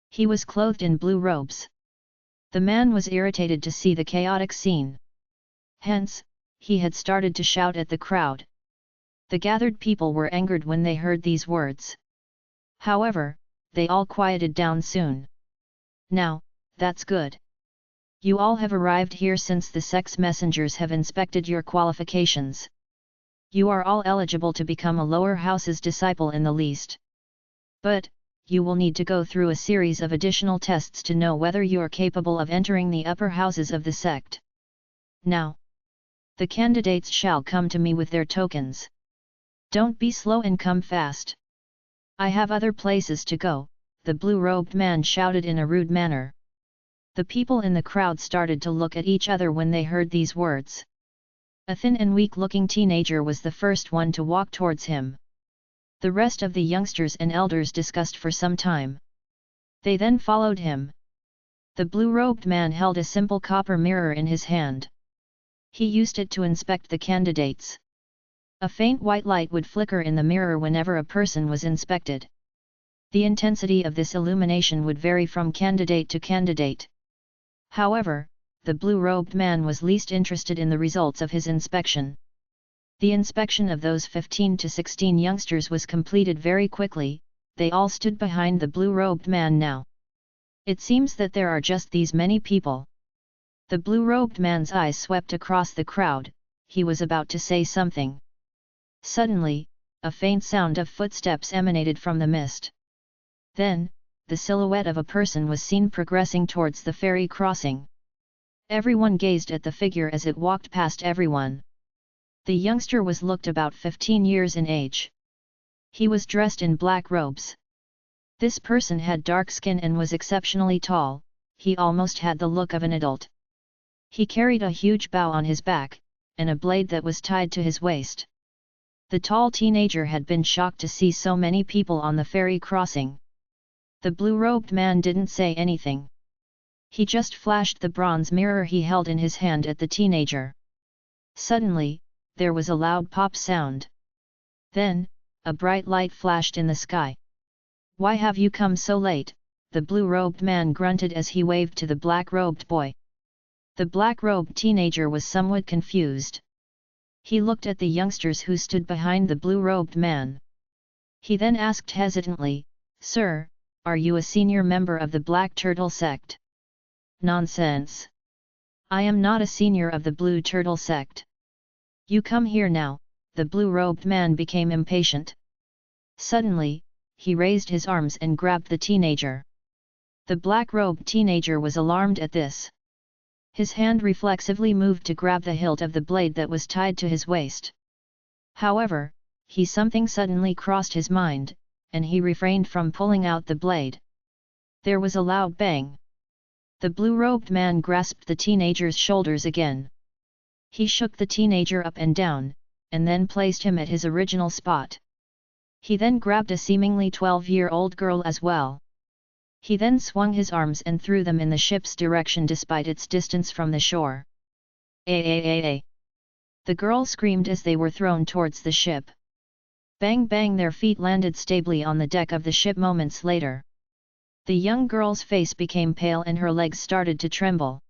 He was clothed in blue robes. The man was irritated to see the chaotic scene. Hence, he had started to shout at the crowd. The gathered people were angered when they heard these words. However, they all quieted down soon. Now, that's good. You all have arrived here since the sect's messengers have inspected your qualifications. You are all eligible to become a lower house's disciple in the least. But, you will need to go through a series of additional tests to know whether you are capable of entering the upper houses of the sect. Now, the candidates shall come to me with their tokens. Don't be slow and come fast. I have other places to go, the blue-robed man shouted in a rude manner. The people in the crowd started to look at each other when they heard these words. A thin and weak-looking teenager was the first one to walk towards him. The rest of the youngsters and elders discussed for some time. They then followed him. The blue-robed man held a simple copper mirror in his hand. He used it to inspect the candidates. A faint white light would flicker in the mirror whenever a person was inspected. The intensity of this illumination would vary from candidate to candidate. However, the blue-robed man was least interested in the results of his inspection. The inspection of those 15 to 16 youngsters was completed very quickly. They all stood behind the blue-robed man now. It seems that there are just these many people. The blue-robed man's eyes swept across the crowd. He was about to say something. Suddenly, a faint sound of footsteps emanated from the mist. Then, the silhouette of a person was seen progressing towards the ferry crossing. Everyone gazed at the figure as it walked past everyone. The youngster was looked about 15 years in age. He was dressed in black robes. This person had dark skin and was exceptionally tall. He almost had the look of an adult. He carried a huge bow on his back, and a blade that was tied to his waist. The tall teenager had been shocked to see so many people on the ferry crossing. The blue-robed man didn't say anything. He just flashed the bronze mirror he held in his hand at the teenager. Suddenly, there was a loud pop sound. Then, a bright light flashed in the sky. "Why have you come so late?" the blue-robed man grunted as he waved to the black-robed boy. The black-robed teenager was somewhat confused. He looked at the youngsters who stood behind the blue-robed man. He then asked hesitantly, "Sir, are you a senior member of the Black Turtle sect?" "Nonsense! I am not a senior of the Blue Turtle sect. You come here now." The blue-robed man became impatient. Suddenly, he raised his arms and grabbed the teenager. The black-robed teenager was alarmed at this. His hand reflexively moved to grab the hilt of the blade that was tied to his waist. However, something suddenly crossed his mind, and he refrained from pulling out the blade. There was a loud bang. The blue-robed man grasped the teenager's shoulders again. He shook the teenager up and down, and then placed him at his original spot. He then grabbed a seemingly 12-year-old girl as well. He then swung his arms and threw them in the ship's direction despite its distance from the shore. "Ay!" The girls screamed as they were thrown towards the ship. Bang bang, their feet landed stably on the deck of the ship moments later. The young girl's face became pale and her legs started to tremble.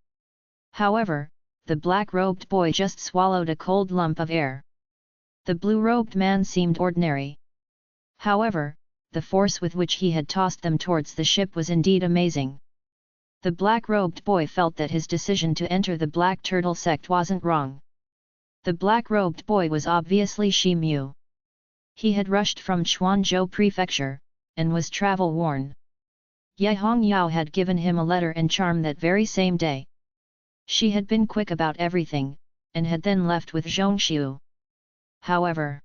However, the black-robed boy just swallowed a cold lump of air. The blue-robed man seemed ordinary. However, the force with which he had tossed them towards the ship was indeed amazing. The black-robed boy felt that his decision to enter the Black Turtle sect wasn't wrong. The black-robed boy was obviously Shi Mu. He had rushed from Chuanzhou Prefecture, and was travel-worn. Ye Hongyao had given him a letter and charm that very same day. She had been quick about everything, and had then left with Zhongxiu. However,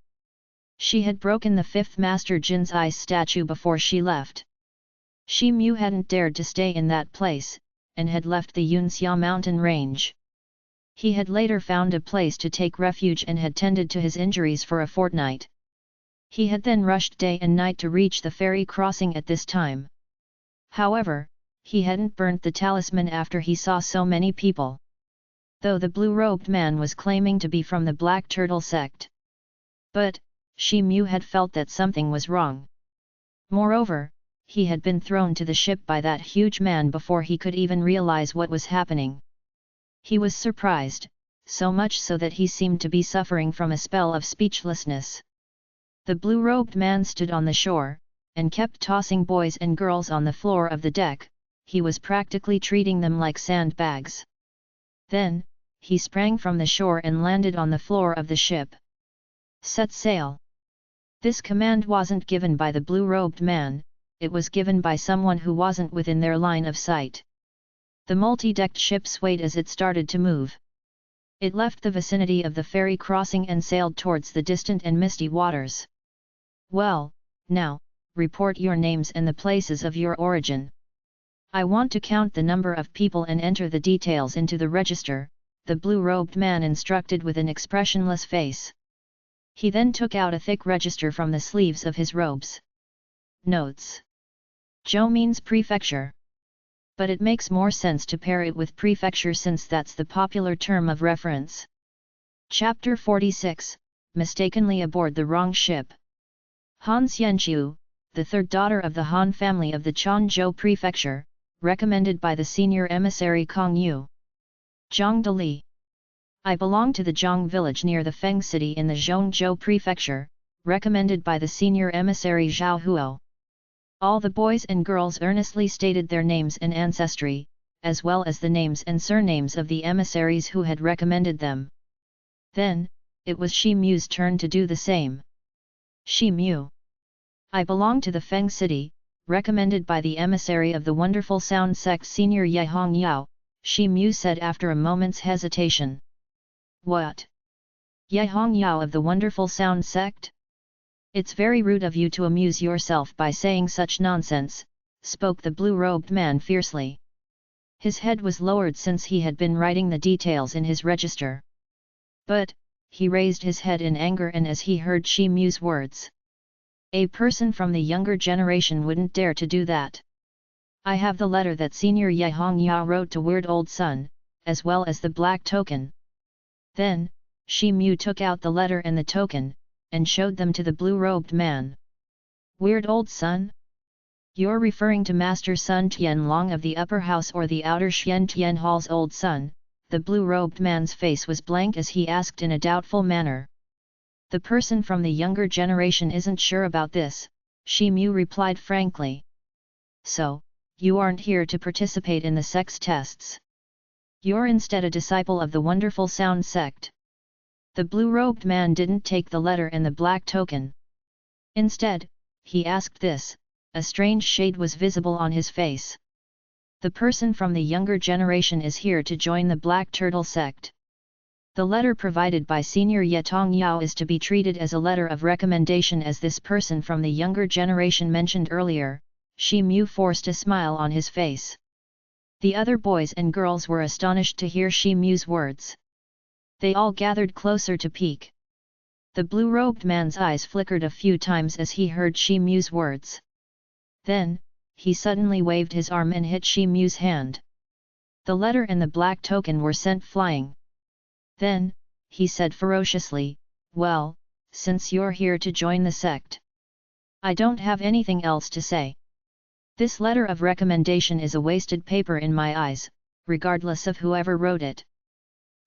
she had broken the fifth Master Jin's ice statue before she left. Shi Mu hadn't dared to stay in that place, and had left the Yunxia mountain range. He had later found a place to take refuge and had tended to his injuries for a fortnight. He had then rushed day and night to reach the ferry crossing at this time. However, he hadn't burnt the talisman after he saw so many people. Though the blue-robed man was claiming to be from the Black Turtle sect. But, Shi Mu had felt that something was wrong. Moreover, he had been thrown to the ship by that huge man before he could even realize what was happening. He was surprised, so much so that he seemed to be suffering from a spell of speechlessness. The blue-robed man stood on the shore, and kept tossing boys and girls on the floor of the deck. He was practically treating them like sandbags. Then, he sprang from the shore and landed on the floor of the ship. "Set sail!" This command wasn't given by the blue-robed man, it was given by someone who wasn't within their line of sight. The multi-decked ship swayed as it started to move. It left the vicinity of the ferry crossing and sailed towards the distant and misty waters. "Well, now, report your names and the places of your origin. I want to count the number of people and enter the details into the register," the blue-robed man instructed with an expressionless face. He then took out a thick register from the sleeves of his robes. Notes: Zhou means prefecture. But it makes more sense to pair it with prefecture since that's the popular term of reference. Chapter 46, Mistakenly aboard the wrong ship. Han Xianqiu, the third daughter of the Han family of the Quanzhou Prefecture, recommended by the senior emissary Kong Yu. Zhang Dali. I belong to the Zhang village near the Feng city in the Zhongzhou Prefecture, recommended by the senior emissary Zhao Huo. All the boys and girls earnestly stated their names and ancestry, as well as the names and surnames of the emissaries who had recommended them. Then, it was Shi Mu's turn to do the same. Shi Mu. I belong to the Feng city, recommended by the emissary of the Wonderful Sound sect Senior Ye Hongyao, Shi Mu said after a moment's hesitation. What? Ye Hongyao of the Wonderful Sound sect? It's very rude of you to amuse yourself by saying such nonsense, spoke the blue-robed man fiercely. His head was lowered since he had been writing the details in his register. But, he raised his head in anger and as he heard Shi Mu's words. A person from the younger generation wouldn't dare to do that. I have the letter that Senior Ye Hongya wrote to Weird Old Sun, as well as the black token. Then, Shi Mu took out the letter and the token, and showed them to the blue-robed man. Weird Old Sun? You're referring to Master Sun Tianlong of the upper house or the outer Xian Tian Hall's old son? The blue-robed man's face was blank as he asked in a doubtful manner. The person from the younger generation isn't sure about this, Shi Mu replied frankly. So, you aren't here to participate in the sex tests. You're instead a disciple of the Wonderful Sound sect. The blue-robed man didn't take the letter and the black token. Instead, he asked this, a strange shade was visible on his face. The person from the younger generation is here to join the Black Turtle sect. The letter provided by Senior Ye Tongyao is to be treated as a letter of recommendation as this person from the younger generation mentioned earlier. Shi Mu forced a smile on his face. The other boys and girls were astonished to hear Shi Mu's words. They all gathered closer to peek. The blue-robed man's eyes flickered a few times as he heard Shi Mu's words. Then, he suddenly waved his arm and hit Shi Mu's hand. The letter and the black token were sent flying. Then, he said ferociously, well, since you're here to join the sect, I don't have anything else to say. This letter of recommendation is a wasted paper in my eyes, regardless of whoever wrote it.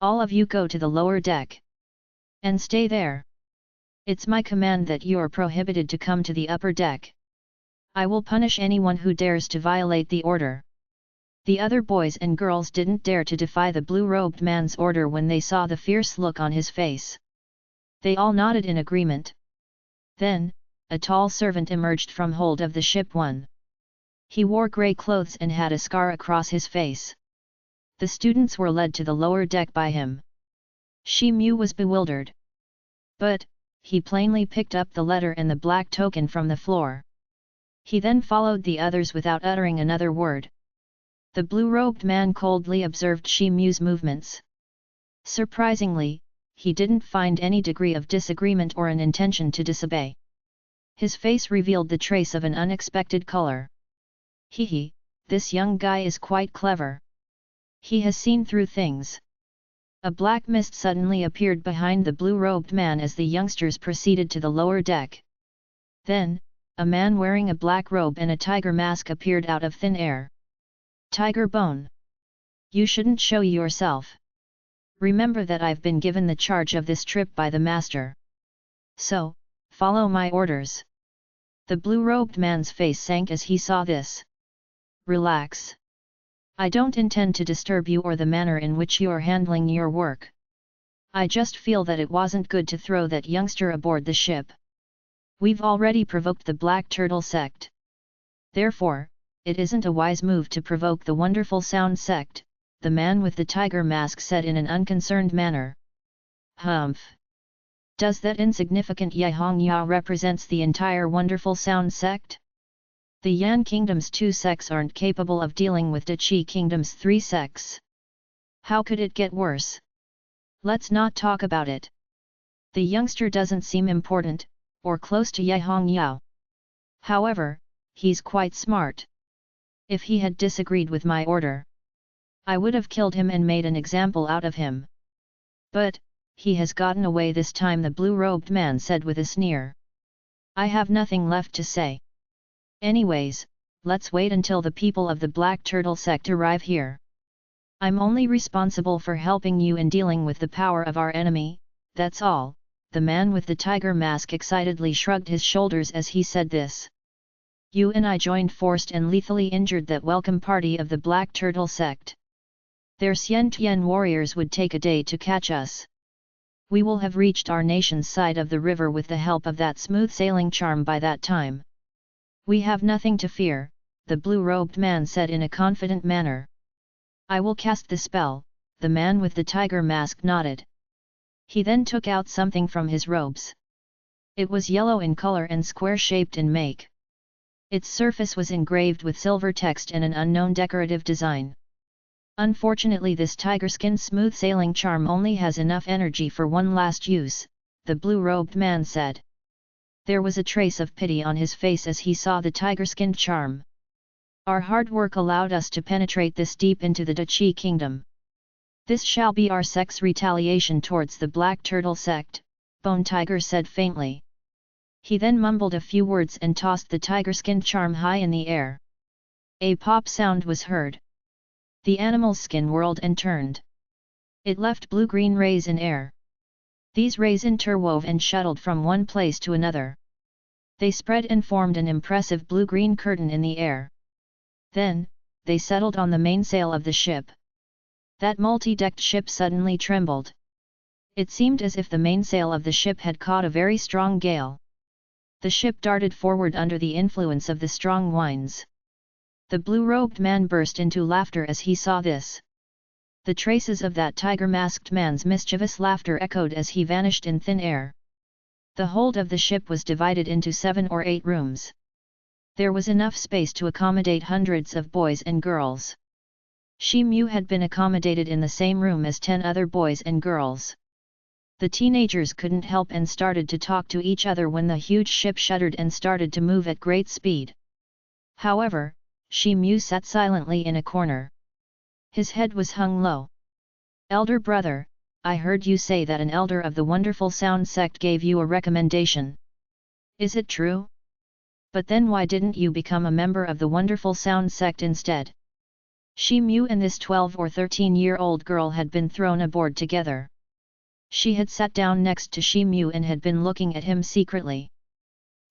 All of you go to the lower deck. And stay there. It's my command that you are prohibited to come to the upper deck. I will punish anyone who dares to violate the order. The other boys and girls didn't dare to defy the blue-robed man's order when they saw the fierce look on his face. They all nodded in agreement. Then, a tall servant emerged from hold of the ship one. He wore grey clothes and had a scar across his face. The students were led to the lower deck by him. Shi Mu was bewildered. But, he plainly picked up the letter and the black token from the floor. He then followed the others without uttering another word. The blue-robed man coldly observed Shi Mu's movements. Surprisingly, he didn't find any degree of disagreement or an intention to disobey. His face revealed the trace of an unexpected color. Hehe, this young guy is quite clever. He has seen through things. A black mist suddenly appeared behind the blue-robed man as the youngsters proceeded to the lower deck. Then, a man wearing a black robe and a tiger mask appeared out of thin air. Tiger Bone. You shouldn't show yourself. Remember that I've been given the charge of this trip by the master. So, follow my orders. The blue-robed man's face sank as he saw this. Relax. I don't intend to disturb you or the manner in which you're handling your work. I just feel that it wasn't good to throw that youngster aboard the ship. We've already provoked the Black Turtle sect. Therefore, it isn't a wise move to provoke the Wonderful Sound sect, the man with the tiger mask said in an unconcerned manner. Humph! Does that insignificant Ye Hongya represents the entire Wonderful Sound sect? The Yan Kingdom's 2 sects aren't capable of dealing with the Qi Kingdom's 3 sects. How could it get worse? Let's not talk about it. The youngster doesn't seem important, or close to Ye Hongya. However, he's quite smart. If he had disagreed with my order, I would have killed him and made an example out of him. But, he has gotten away this time, the blue-robed man said with a sneer. I have nothing left to say. Anyways, let's wait until the people of the Black Turtle sect arrive here. I'm only responsible for helping you in dealing with the power of our enemy, that's all. The man with the tiger mask excitedly shrugged his shoulders as he said this. You and I joined forced and lethally injured that welcome party of the Black Turtle sect. Their Xian Tian warriors would take a day to catch us. We will have reached our nation's side of the river with the help of that smooth sailing charm by that time. We have nothing to fear, the blue-robed man said in a confident manner. I will cast the spell, the man with the tiger mask nodded. He then took out something from his robes. It was yellow in color and square-shaped in make. Its surface was engraved with silver text and an unknown decorative design. Unfortunately, this tiger skin smooth sailing charm only has enough energy for one last use, the blue-robed man said. There was a trace of pity on his face as he saw the tiger-skinned charm. Our hard work allowed us to penetrate this deep into the Dachi kingdom. This shall be our sect's retaliation towards the Black Turtle sect, Bone Tiger said faintly. He then mumbled a few words and tossed the tiger-skinned charm high in the air. A pop sound was heard. The animal's skin whirled and turned. It left blue-green rays in air. These rays interwove and shuttled from one place to another. They spread and formed an impressive blue-green curtain in the air. Then, they settled on the mainsail of the ship. That multi-decked ship suddenly trembled. It seemed as if the mainsail of the ship had caught a very strong gale. The ship darted forward under the influence of the strong winds. The blue-robed man burst into laughter as he saw this. The traces of that tiger-masked man's mischievous laughter echoed as he vanished in thin air. The hold of the ship was divided into 7 or 8 rooms. There was enough space to accommodate hundreds of boys and girls. Shi Mu had been accommodated in the same room as 10 other boys and girls. The teenagers couldn't help and started to talk to each other when the huge ship shuddered and started to move at great speed. However, Shi Mu sat silently in a corner. His head was hung low. "Elder brother, I heard you say that an elder of the Wonderful Sound sect gave you a recommendation. Is it true? But then why didn't you become a member of the Wonderful Sound sect instead?" Shi Mu and this 12 or 13-year-old girl had been thrown aboard together. She had sat down next to Shi Mu and had been looking at him secretly.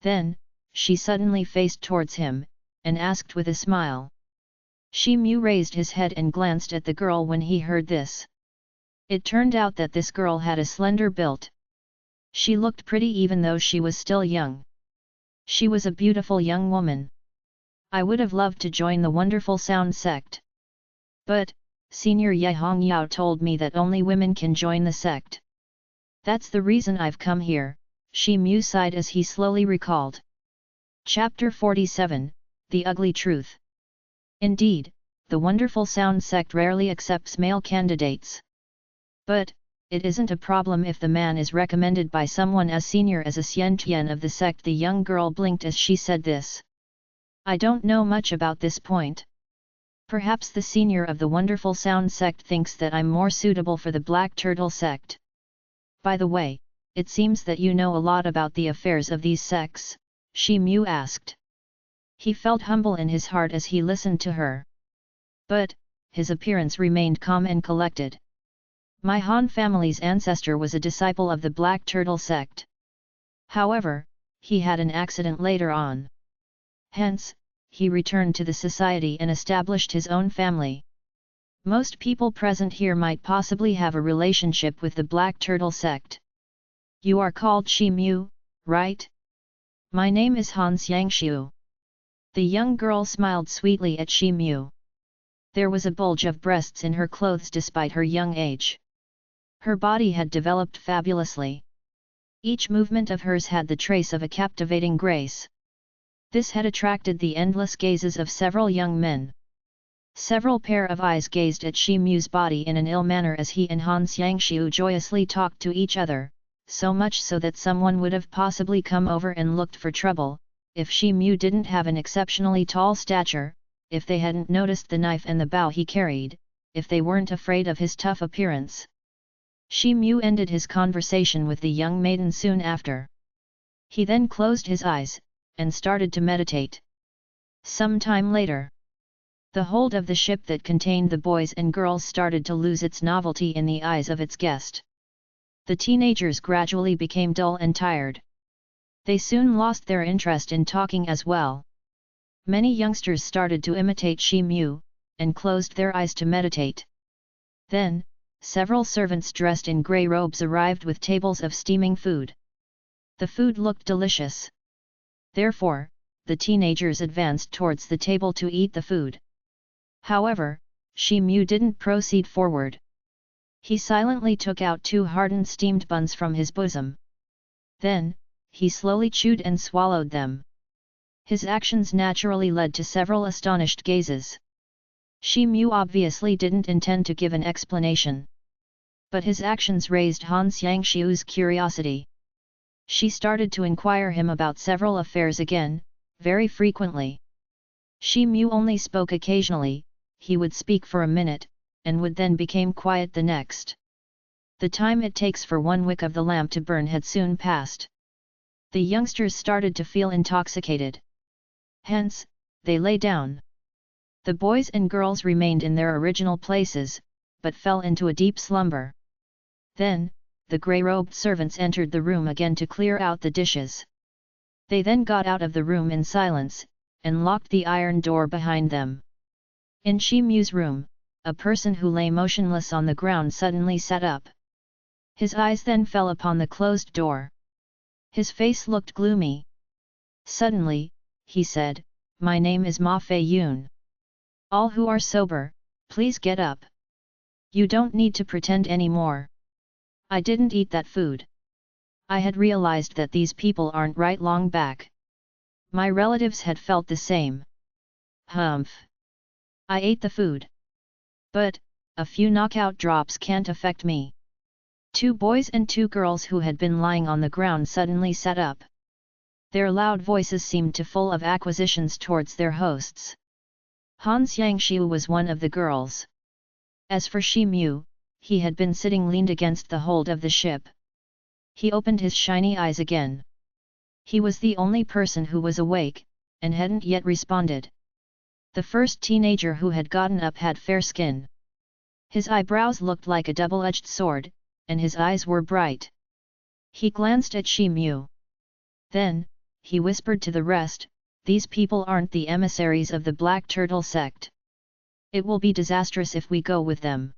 Then, she suddenly faced towards him, and asked with a smile. Shi Mu raised his head and glanced at the girl when he heard this. It turned out that this girl had a slender build. She looked pretty even though she was still young. She was a beautiful young woman. "I would have loved to join the Wonderful Sound sect. But, Senior Ye Hongyao told me that only women can join the sect. That's the reason I've come here," Shi Mu sighed as he slowly recalled. Chapter 47, The Ugly Truth. Indeed, the Wonderful Sound sect rarely accepts male candidates. But, it isn't a problem if the man is recommended by someone as senior as a Xiantian of the sect. The young girl blinked as she said this. "I don't know much about this point. Perhaps the senior of the Wonderful Sound sect thinks that I'm more suitable for the Black Turtle sect. By the way, it seems that you know a lot about the affairs of these sects," Shi Mu asked. He felt humble in his heart as he listened to her. But, his appearance remained calm and collected. "My Han family's ancestor was a disciple of the Black Turtle sect. However, he had an accident later on. Hence, he returned to the society and established his own family. Most people present here might possibly have a relationship with the Black Turtle sect. You are called Shi Mu, right? My name is Han Xiangshu." The young girl smiled sweetly at Shi Mu. There was a bulge of breasts in her clothes despite her young age. Her body had developed fabulously. Each movement of hers had the trace of a captivating grace. This had attracted the endless gazes of several young men. Several pair of eyes gazed at Shi Mu's body in an ill manner as he and Han Xiangshu joyously talked to each other, so much so that someone would have possibly come over and looked for trouble, if Shi Mu didn't have an exceptionally tall stature, if they hadn't noticed the knife and the bow he carried, if they weren't afraid of his tough appearance. Shi Mu ended his conversation with the young maiden soon after. He then closed his eyes, and started to meditate. Some time later, the hold of the ship that contained the boys and girls started to lose its novelty in the eyes of its guest. The teenagers gradually became dull and tired. They soon lost their interest in talking as well. Many youngsters started to imitate Shi Mu, and closed their eyes to meditate. Then, several servants dressed in grey robes arrived with tables of steaming food. The food looked delicious. Therefore, the teenagers advanced towards the table to eat the food. However, Shi Mu didn't proceed forward. He silently took out 2 hardened steamed buns from his bosom. Then, he slowly chewed and swallowed them. His actions naturally led to several astonished gazes. Shi Mu obviously didn't intend to give an explanation. But his actions raised Han Xiangxiu's curiosity. She started to inquire him about several affairs again, very frequently. Shi Mu only spoke occasionally, he would speak for a minute, and would then become quiet the next. The time it takes for one wick of the lamp to burn had soon passed. The youngsters started to feel intoxicated. Hence, they lay down. The boys and girls remained in their original places, but fell into a deep slumber. Then, the grey-robed servants entered the room again to clear out the dishes. They then got out of the room in silence, and locked the iron door behind them. In Shi Mu's room, a person who lay motionless on the ground suddenly sat up. His eyes then fell upon the closed door. His face looked gloomy. Suddenly, he said, "My name is Ma Fei Yun. All who are sober, please get up. You don't need to pretend anymore. I didn't eat that food. I had realized that these people aren't right long back. My relatives had felt the same. Humph. I ate the food. But, a few knockout drops can't affect me." 2 boys and 2 girls who had been lying on the ground suddenly sat up. Their loud voices seemed to full of acquisitions towards their hosts. Han Xiangxiu was one of the girls. As for Shi Mu, he had been sitting leaned against the hold of the ship. He opened his shiny eyes again. He was the only person who was awake, and hadn't yet responded. The first teenager who had gotten up had fair skin. His eyebrows looked like a double-edged sword, and his eyes were bright. He glanced at Shi Mu. Then, he whispered to the rest, "These people aren't the emissaries of the Black Turtle sect. It will be disastrous if we go with them.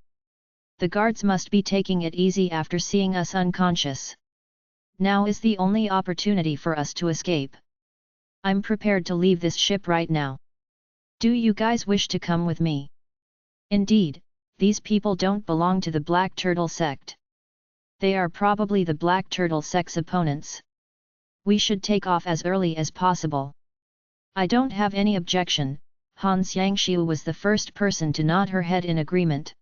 The guards must be taking it easy after seeing us unconscious. Now is the only opportunity for us to escape. I'm prepared to leave this ship right now. Do you guys wish to come with me? Indeed, these people don't belong to the Black Turtle sect. They are probably the Black Turtle sect's opponents. We should take off as early as possible." "I don't have any objection." Han Xiangxiu was the first person to nod her head in agreement.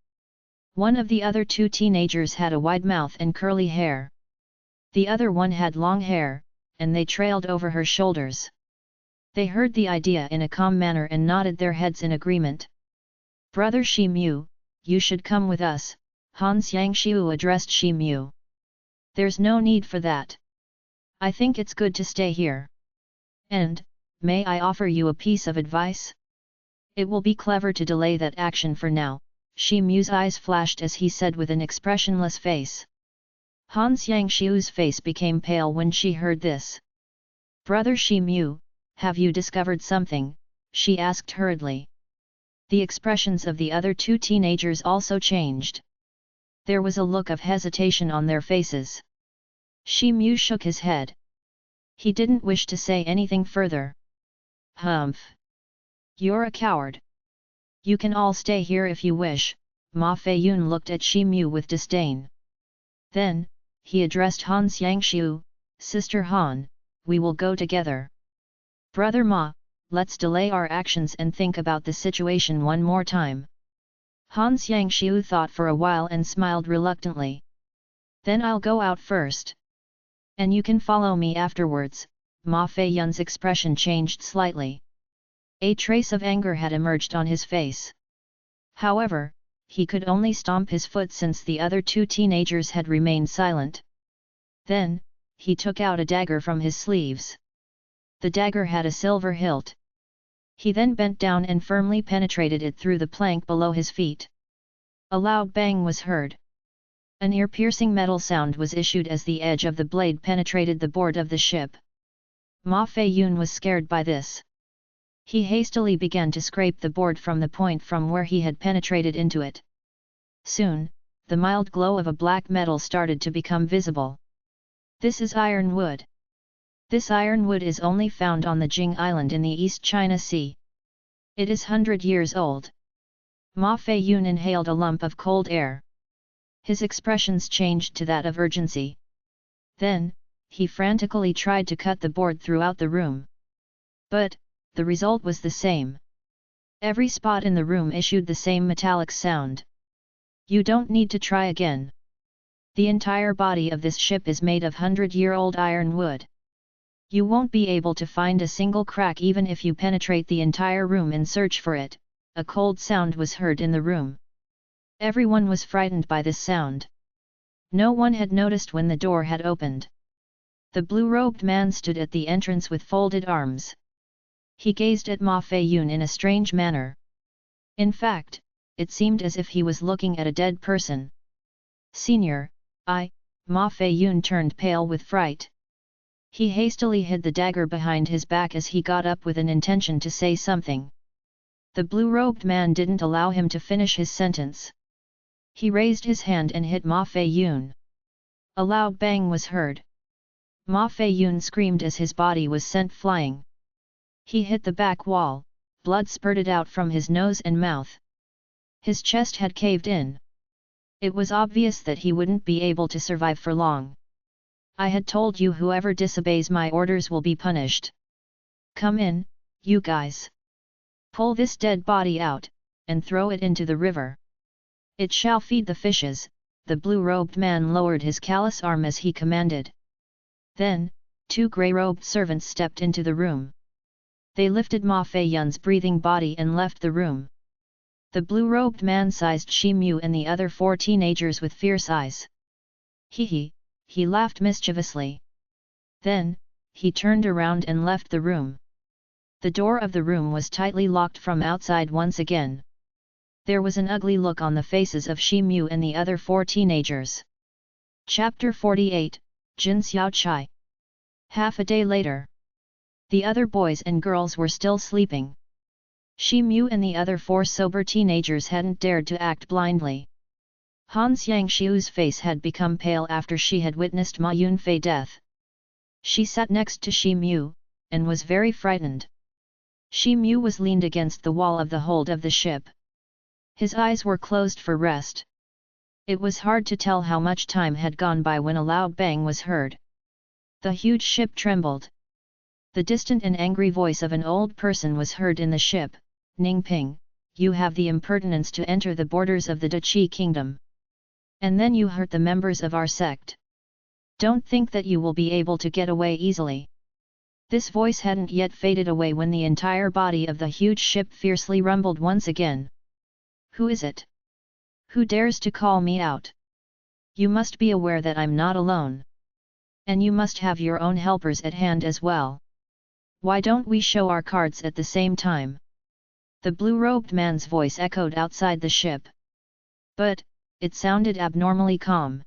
One of the other 2 teenagers had a wide mouth and curly hair. The other one had long hair, and they trailed over her shoulders. They heard the idea in a calm manner and nodded their heads in agreement. "Brother Shi Mu, you should come with us," Han Xiangxiu addressed Shi Mu. "There's no need for that. I think it's good to stay here. And, may I offer you a piece of advice? It will be clever to delay that action for now." Shi Mu's eyes flashed as he said with an expressionless face. Han Xiangxiu's face became pale when she heard this. "Brother Shi Mu, have you discovered something?" she asked hurriedly. The expressions of the other 2 teenagers also changed. There was a look of hesitation on their faces. Shi Mu shook his head. He didn't wish to say anything further. "Humph! You're a coward. You can all stay here if you wish." Ma Feiyun looked at Shi Mu with disdain. Then, he addressed Han Xiangxiu, "Sister Han, we will go together. Brother Ma, let's delay our actions and think about the situation one more time." Han Xiangxiu thought for a while and smiled reluctantly. "Then I'll go out first. And you can follow me afterwards." Ma Feiyun's expression changed slightly. A trace of anger had emerged on his face. However, he could only stomp his foot since the other 2 teenagers had remained silent. Then, he took out a dagger from his sleeves. The dagger had a silver hilt. He then bent down and firmly penetrated it through the plank below his feet. A loud bang was heard. An ear-piercing metal sound was issued as the edge of the blade penetrated the board of the ship. Ma Feiyun was scared by this. He hastily began to scrape the board from the point from where he had penetrated into it. Soon, the mild glow of a black metal started to become visible. "This is iron wood. This iron wood is only found on the Jing Island in the East China Sea. It is 100 years old." Ma Feiyun inhaled a lump of cold air. His expressions changed to that of urgency. Then, he frantically tried to cut the board throughout the room. But, the result was the same. Every spot in the room issued the same metallic sound. You don't need to try again. The entire body of this ship is made of 100-year-old iron wood. You won't be able to find a single crack even if you penetrate the entire room and search for it. A cold sound was heard in the room. Everyone was frightened by this sound. No one had noticed when the door had opened. The blue-robed man stood at the entrance with folded arms. He gazed at Ma Fei-yun in a strange manner. In fact, it seemed as if he was looking at a dead person. Senior, Ma Fei-yun turned pale with fright. He hastily hid the dagger behind his back as he got up with an intention to say something. The blue-robed man didn't allow him to finish his sentence. He raised his hand and hit Ma Fei-yun. A loud bang was heard. Ma Fei-yun screamed as his body was sent flying. He hit the back wall, blood spurted out from his nose and mouth. His chest had caved in. It was obvious that he wouldn't be able to survive for long. I had told you whoever disobeys my orders will be punished. Come in, you guys. Pull this dead body out, and throw it into the river. It shall feed the fishes. The blue-robed man lowered his callous arm as he commanded. Then, 2 grey-robed servants stepped into the room. They lifted Ma Fei-yun's breathing body and left the room. The blue-robed man sized Shi Mu and the other 4 teenagers with fierce eyes. He laughed mischievously. Then, he turned around and left the room. The door of the room was tightly locked from outside once again. There was an ugly look on the faces of Shi Mu and the other 4 teenagers. Chapter 48, Jin Xiao Chai. Half a day later. The other boys and girls were still sleeping. Shi Mu and the other 4 sober teenagers hadn't dared to act blindly. Han Xiangxiu's face had become pale after she had witnessed Ma Yunfei's death. She sat next to Shi Mu, and was very frightened. Shi Mu was leaned against the wall of the hold of the ship. His eyes were closed for rest. It was hard to tell how much time had gone by when a loud bang was heard. The huge ship trembled. The distant and angry voice of an old person was heard in the ship. Ningping, you have the impertinence to enter the borders of the Dachi kingdom. And then you hurt the members of our sect. Don't think that you will be able to get away easily. This voice hadn't yet faded away when the entire body of the huge ship fiercely rumbled once again. Who is it? Who dares to call me out? You must be aware that I'm not alone. And you must have your own helpers at hand as well. Why don't we show our cards at the same time? The blue-robed man's voice echoed outside the ship. But, it sounded abnormally calm.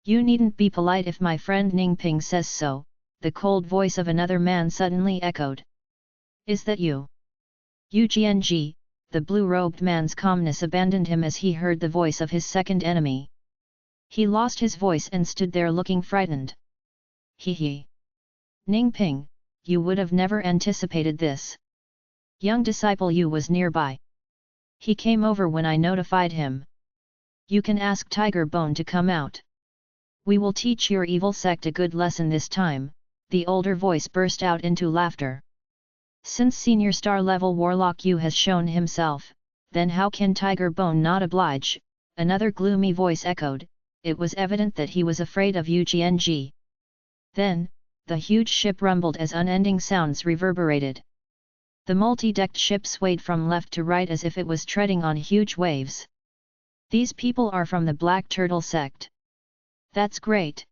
You needn't be polite if my friend Ningping says so, the cold voice of another man suddenly echoed. Is that you? Yu Jianji, the blue-robed man's calmness abandoned him as he heard the voice of his second enemy. He lost his voice and stood there looking frightened. Ningping, you would have never anticipated this. Young disciple Yu was nearby. He came over when I notified him. You can ask Tiger Bone to come out. We will teach your evil sect a good lesson this time. The older voice burst out into laughter. Since senior star-level Warlock Yu has shown himself, then how can Tiger Bone not oblige? Another gloomy voice echoed. It was evident that he was afraid of Yu Jianji. Then, the huge ship rumbled as unending sounds reverberated. The multi-decked ship swayed from left to right as if it was treading on huge waves. These people are from the Black Turtle sect. That's great.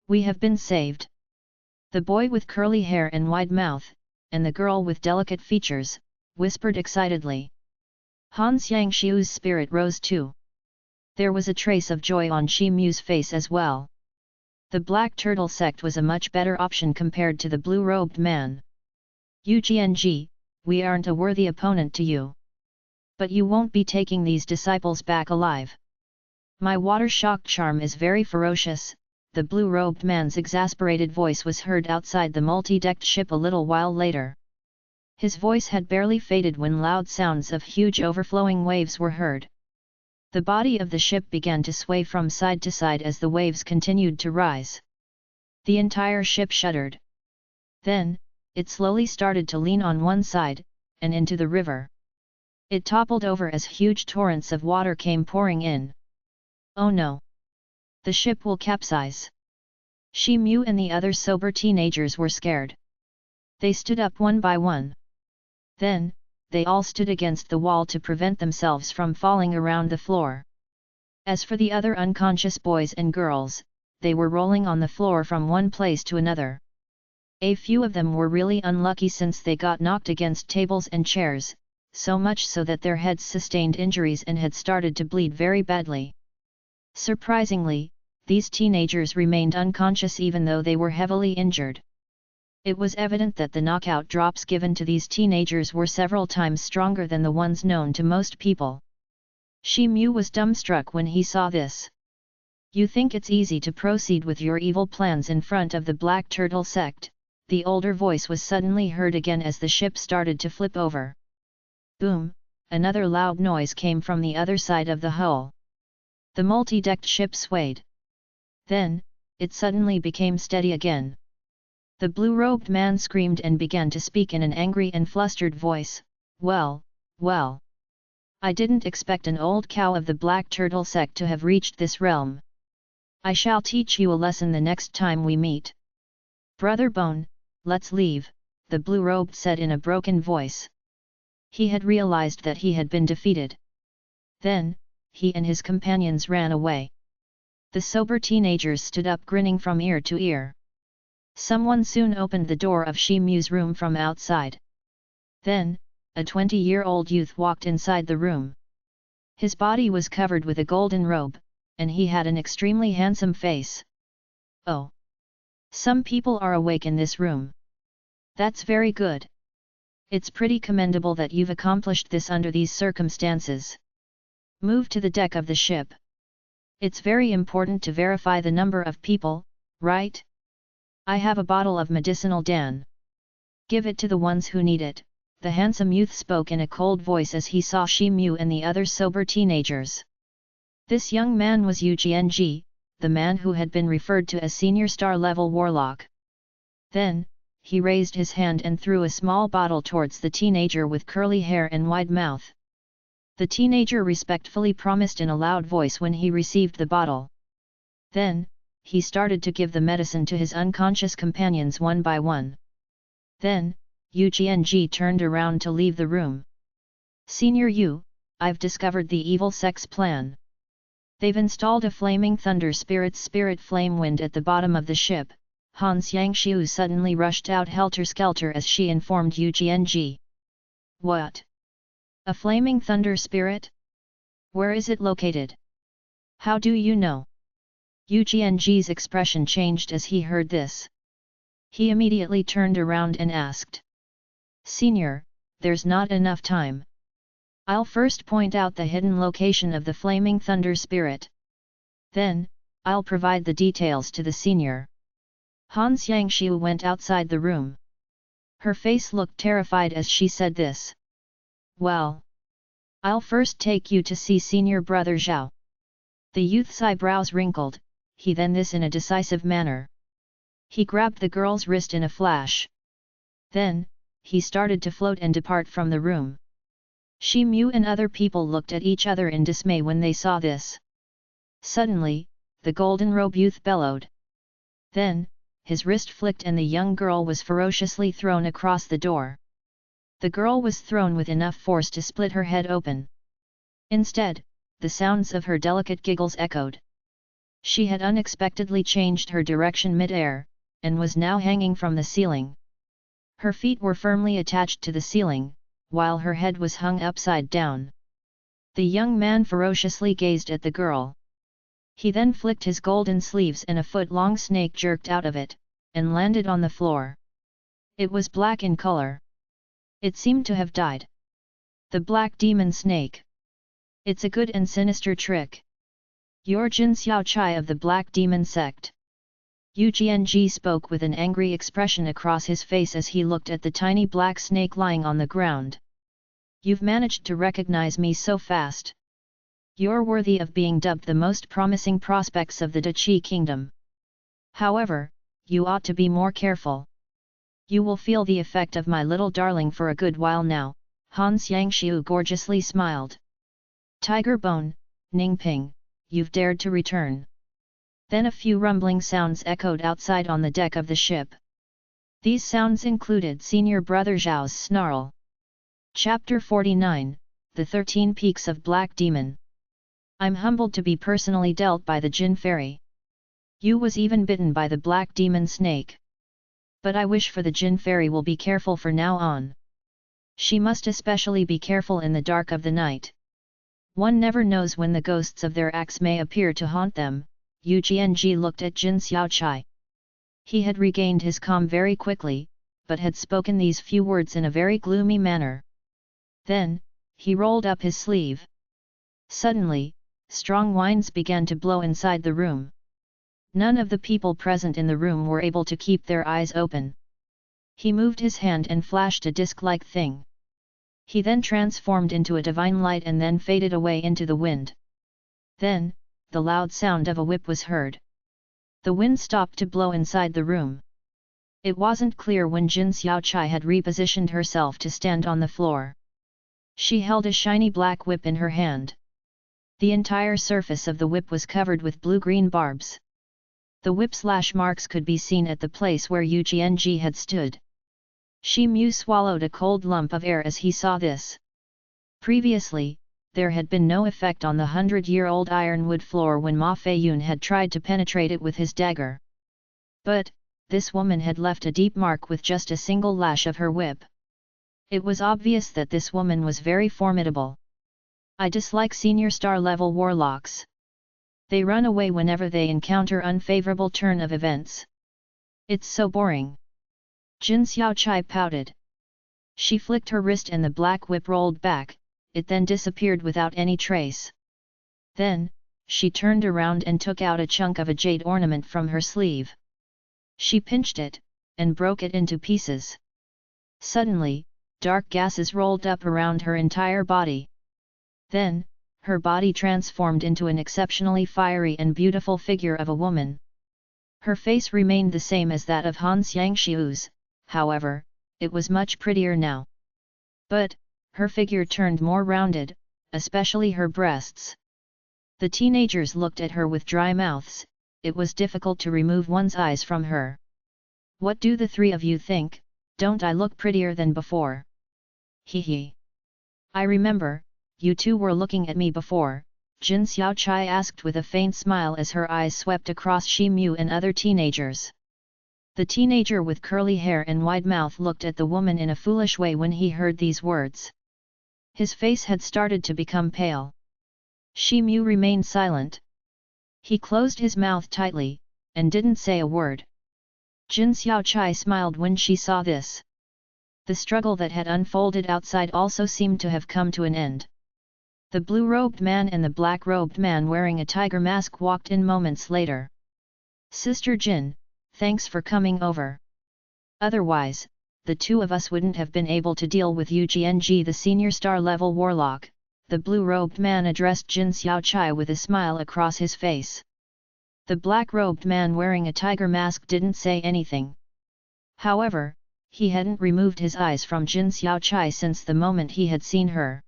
We have been saved. The boy with curly hair and wide mouth, and the girl with delicate features, whispered excitedly. Han Xiangxiu's spirit rose too. There was a trace of joy on Shi Mu's face as well. The Black Turtle sect was a much better option compared to the blue-robed man. Yu Jianji, we aren't a worthy opponent to you. But you won't be taking these disciples back alive. My water shock charm is very ferocious. The blue-robed man's exasperated voice was heard outside the multi-decked ship a little while later. His voice had barely faded when loud sounds of huge overflowing waves were heard. The body of the ship began to sway from side to side as the waves continued to rise. The entire ship shuddered. Then, it slowly started to lean on one side, and into the river. It toppled over as huge torrents of water came pouring in. Oh no! The ship will capsize. Shi Mu and the other sober teenagers were scared. They stood up one by one. Then, they all stood against the wall to prevent themselves from falling around the floor. As for the other unconscious boys and girls, they were rolling on the floor from one place to another. A few of them were really unlucky since they got knocked against tables and chairs, so much so that their heads sustained injuries and had started to bleed very badly. Surprisingly, these teenagers remained unconscious even though they were heavily injured. It was evident that the knockout drops given to these teenagers were several times stronger than the ones known to most people. Shi Mu was dumbstruck when he saw this. You think it's easy to proceed with your evil plans in front of the Black Turtle sect? The older voice was suddenly heard again as the ship started to flip over. Boom! Another loud noise came from the other side of the hull. The multi-decked ship swayed. Then, it suddenly became steady again. The blue-robed man screamed and began to speak in an angry and flustered voice, well, well. I didn't expect an old cow of the Black Turtle sect to have reached this realm. I shall teach you a lesson the next time we meet. Brother Bone, let's leave, the blue-robed said in a broken voice. He had realized that he had been defeated. Then, he and his companions ran away. The sober teenagers stood up grinning from ear to ear. Someone soon opened the door of Shi Mu's room from outside. Then, a 20-year-old youth walked inside the room. His body was covered with a golden robe, and he had an extremely handsome face. Oh! Some people are awake in this room. That's very good. It's pretty commendable that you've accomplished this under these circumstances. Move to the deck of the ship. It's very important to verify the number of people, right? I have a bottle of medicinal Dan. Give it to the ones who need it, the handsome youth spoke in a cold voice as he saw Shi Mu and the other sober teenagers. This young man was Yu Jianji, the man who had been referred to as senior star-level warlock. Then, he raised his hand and threw a small bottle towards the teenager with curly hair and wide mouth. The teenager respectfully promised in a loud voice when he received the bottle. Then, he started to give the medicine to his unconscious companions one by one. Then, Yu Jianji turned around to leave the room. Senior Yu, I've discovered the evil sect's plan. They've installed a flaming thunder spirit flame wind at the bottom of the ship. Han Xiangxiu suddenly rushed out helter-skelter as she informed Yu Jianji. What? A flaming thunder spirit? Where is it located? How do you know? Yu Jianji's expression changed as he heard this. He immediately turned around and asked. Senior, there's not enough time. I'll first point out the hidden location of the flaming thunder spirit. Then, I'll provide the details to the senior. Han Xiangxiu went outside the room. Her face looked terrified as she said this. Well, I'll first take you to see senior brother Zhao. The youth's eyebrows wrinkled, he then this in a decisive manner. He grabbed the girl's wrist in a flash. Then, he started to float and depart from the room. Shi Mu and other people looked at each other in dismay when they saw this. Suddenly, the golden robe youth bellowed. Then, his wrist flicked and the young girl was ferociously thrown across the door. The girl was thrown with enough force to split her head open. Instead, the sounds of her delicate giggles echoed. She had unexpectedly changed her direction mid-air, and was now hanging from the ceiling. Her feet were firmly attached to the ceiling, while her head was hung upside down. The young man ferociously gazed at the girl. He then flicked his golden sleeves and a foot-long snake jerked out of it, and landed on the floor. It was black in color. It seemed to have died. The black demon snake. It's a good and sinister trick. You're Jin Xiao Chai of the Black Demon Sect. Yu Jianji spoke with an angry expression across his face as he looked at the tiny black snake lying on the ground. You've managed to recognize me so fast. You're worthy of being dubbed the most promising prospects of the Dachi Kingdom. However, you ought to be more careful. You will feel the effect of my little darling for a good while now, Han Xiangxiu gorgeously smiled. Tiger Bone, Ningping, you've dared to return. Then a few rumbling sounds echoed outside on the deck of the ship. These sounds included Senior Brother Zhao's snarl. Chapter 49, The 13 Peaks of Black Demon. I'm humbled to be personally dealt by the Jin Fairy. You was even bitten by the Black Demon Snake. But I wish for the Jin Fairy will be careful for now on. She must especially be careful in the dark of the night. One never knows when the ghosts of their acts may appear to haunt them. Yu Jianji looked at Jin Xiaochai. He had regained his calm very quickly, but had spoken these few words in a very gloomy manner. Then, he rolled up his sleeve. Suddenly, strong winds began to blow inside the room. None of the people present in the room were able to keep their eyes open. He moved his hand and flashed a disc-like thing. He then transformed into a divine light and then faded away into the wind. Then, the loud sound of a whip was heard. The wind stopped to blow inside the room. It wasn't clear when Jin Xiaochai had repositioned herself to stand on the floor. She held a shiny black whip in her hand. The entire surface of the whip was covered with blue-green barbs. The whip slash marks could be seen at the place where Yu Jianji had stood. Shi Mu swallowed a cold lump of air as he saw this. Previously, there had been no effect on the 100-year-old ironwood floor when Ma Feiyun had tried to penetrate it with his dagger. But, this woman had left a deep mark with just a single lash of her whip. It was obvious that this woman was very formidable. I dislike senior star-level warlocks. They run away whenever they encounter unfavorable turn of events. It's so boring. Jin Xiaochai pouted. She flicked her wrist and the black whip rolled back, it then disappeared without any trace. Then, she turned around and took out a chunk of a jade ornament from her sleeve. She pinched it, and broke it into pieces. Suddenly, dark gases rolled up around her entire body. Then, her body transformed into an exceptionally fiery and beautiful figure of a woman. Her face remained the same as that of Han Xiangxiu's, however, it was much prettier now. But, her figure turned more rounded, especially her breasts. The teenagers looked at her with dry mouths. It was difficult to remove one's eyes from her. What do the three of you think? Don't I look prettier than before? Hee hee. I remember, you two were looking at me before, Jin Xiaochai asked with a faint smile as her eyes swept across Shi Mu and other teenagers. The teenager with curly hair and wide mouth looked at the woman in a foolish way when he heard these words. His face had started to become pale. Shi Mu remained silent. He closed his mouth tightly, and didn't say a word. Jin Xiaochai smiled when she saw this. The struggle that had unfolded outside also seemed to have come to an end. The blue-robed man and the black-robed man wearing a tiger mask walked in moments later. Sister Jin, thanks for coming over. Otherwise, the two of us wouldn't have been able to deal with Yu Jianji, the senior star-level warlock. The blue-robed man addressed Jin Xiaochai with a smile across his face. The black-robed man wearing a tiger mask didn't say anything. However, he hadn't removed his eyes from Jin Xiaochai since the moment he had seen her.